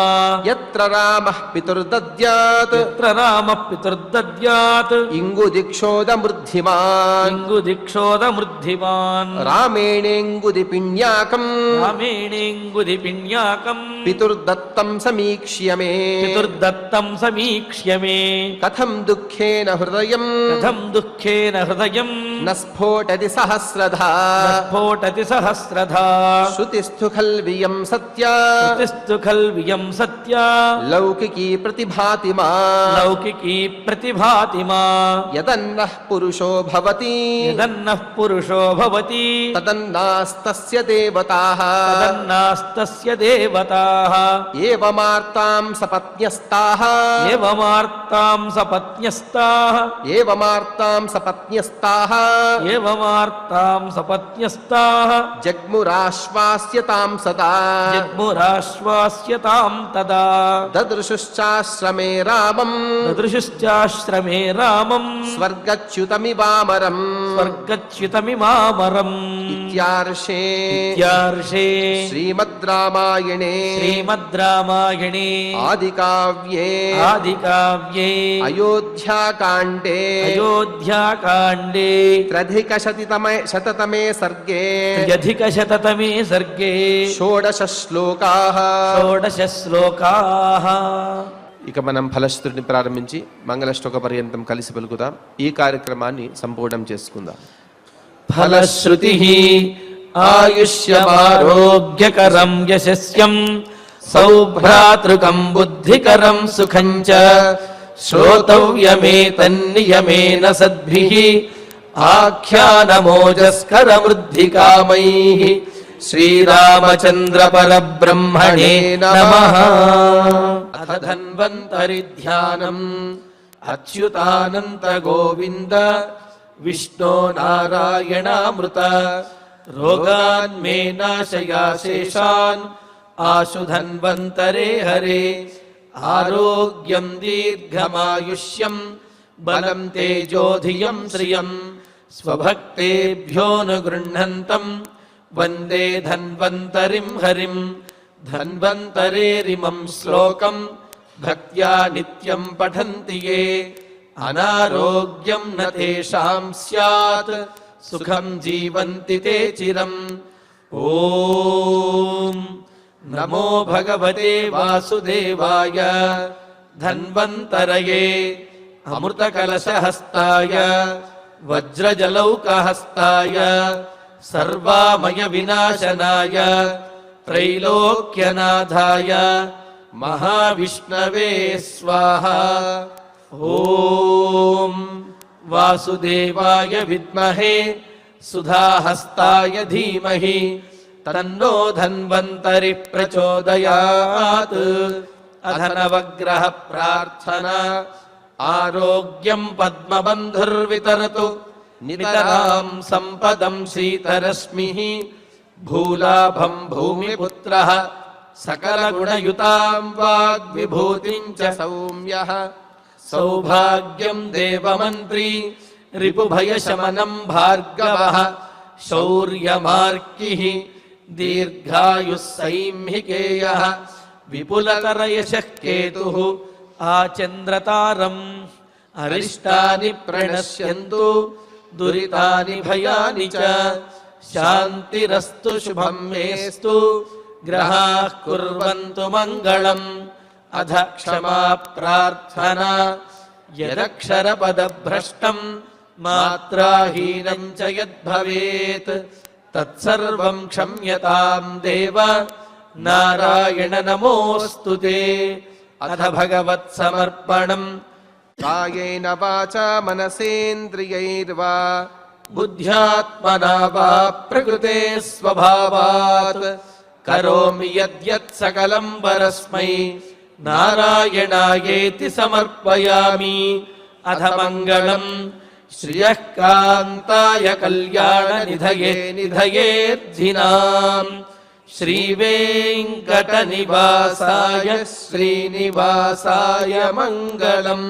యత్ర రామః పితుర్దద్యాత్ యత్ర రామః పితుర్దద్యాత్ ఇంగుదిక్షోదమృద్ధిమాన్ ఇంగుదిక్షోదమృద్ధిమాన్ రామేణేంగుదిపిణ్యాకం రామేణేంగుదిపిన్యాకం పితుర్దత్తం సమీక్ష్య మే పితుర్దత్తం సమీక్ష్య మే కథం దుఃఖేన హృదయం కథం దుఃఖేన హృదయం న స్ఫోటతి సహస్రధా స్ఫోటతి సహస్రధా శృతిస్థు ఖల్వియం సత్యా శృతిస్తు ఖల్వియం సత్యా లౌకికీ ప్రతిభాతి మా లౌకికీ ప్రతిభాతి మా యదన్నః పురుషో భవతి యదన్నః పురుషో భవతి తదన్నాస్తస్య దేవతాః తదన్నాస్తస్య దేవతాః ఏవమార్తాం సపత్న్యస్తాః ఏవమార్తాం సపత్న్యస్తాః ఏవమార్తాం సపత్న్యస్తాః ఏవమార్తాం సపత్న్యస్తాః జగ్మురాశ్వాస్యతాం సదా జగ్మురాశ్వాస్యతాం తదా దదృశుశ్చాశ్రమే రామం దదృశుశ్చాశ్రమే రామం స్వర్గచ్యుతమివామరం స్వర్గచ్యుతమిమామరం ఇత్యార్షే ఇత్యార్షే శ్రీమద్ రామాయణే శ్రీమద్ రామాయణే ఆదికావ్యే ఆదికావ్యే అయోధ్యాకాండే అయోధ్యాకాండే శతతమే సర్గే త్ర్యధికశతతమే సర్గే షోడశ శ్లోకాః షోడశ శ్లోకాః. ఇక మనం ఫలశ్రుతిని ప్రారంభించి మంగళశ్లోక పర్యంతం కలిసి పలుకుదాం. ఈ కార్యక్రమాన్ని సంపూర్ణం చేసుకుందాం. ఫలశ్రుతి ఆయుష్యమారోగ్యకరం యశస్యం సౌభ్రాతృకం బుద్ధికరం సుఖం చ శ్రోతవ్యమేతన్నియమేన సద్భిః ఆఖ్యానమోజస్కరమృద్ధికామైః శ్రీరామచంద్ర పరబ్రహ్మణే నమః. అథ ధన్వంతరి ధ్యానం అచ్యుతానంత గోవింద విష్ణో నారాయణామృత రోగాన్మే నాశయాశేషాన్ ఆశు ధన్వంతరే హరే ఆరోగ్యం దీర్ఘమాయుష్యం బలం తేజోధియం శ్రియం స్వభక్తేభ్యోనుగృహ్ణంతం వందే ధన్వంతరిం హరిం ధన్వంతరేరిమం శ్లోకం భక్త్యా నిత్యం పఠంతి యే అనారోగ్యం న తేషాం స్యాత్ సుఖం జీవంతి తే చిరం. ఓం నమో భగవతే వాసుదేవాయ ధన్వంతరయే అమృతకలశహస్తాయ వజ్రజలౌకహస్తాయ సర్వామయ వినాశనాయ త్రైలోక్యనాథాయ మహావిష్ణవే స్వాహా. ఓం వాసుదేవాయ విద్మహే సుధాహస్తాయ ధీమహి తన్నో ధన్వంతరి ప్రచోదయాత్. అధనవగ్రహ ప్రార్థనా ఆరోగ్యం పద్మబంధుర్వితరతు నితరాం సంపదం శీతరశ్మిః భూలాభం భూమిపుత్రః సకలగుణయుతాం వాగ్విభూతిం చ సౌమ్యః సౌభాగ్యం దేవమంత్రీ రిపుభయశమనం భార్గవః శౌర్యమార్కిః దీర్ఘాయుః సైంహికేయః విపులతరయశః కేతుః ఆచంద్రతారం అరిష్టాని ప్రణశ్యంతు దురితాని భయాని చ శాంతిరస్తు శుభం మేస్తు గ్రహాః కుర్వంతు మంగళం అధ క్షమా ప్రార్థనా యదక్షరపదభ్రష్టం మాత్రాహీనం చ యద్భవేత్ తత్సర్వం క్షమ్యతాం దేవ నారాయణ నమోస్తుతే. అథ భగవత్సమర్పణం కాయేన వాచా మనసేంద్రియైర్వా బుద్ధ్యాత్మనా వా ప్రకృతే స్వభావాత్ కరోమి యద్యత్ సకలం పరస్మై నారాయణాయేతి సమర్పయామి. అథ మంగళం శ్రియః కాంతాయ కళ్యాణ నిధయే నిధయేర్ధినాం శ్రీవేంకట నివాసాయ శ్రీనివాసాయ మంగళం.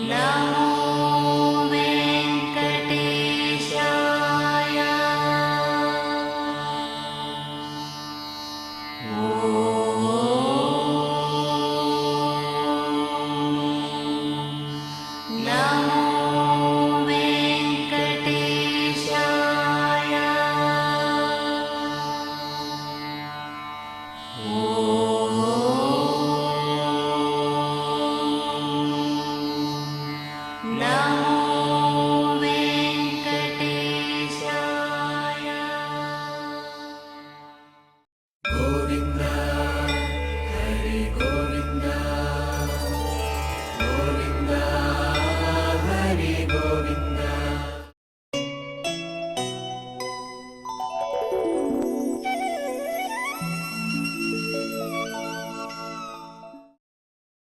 No.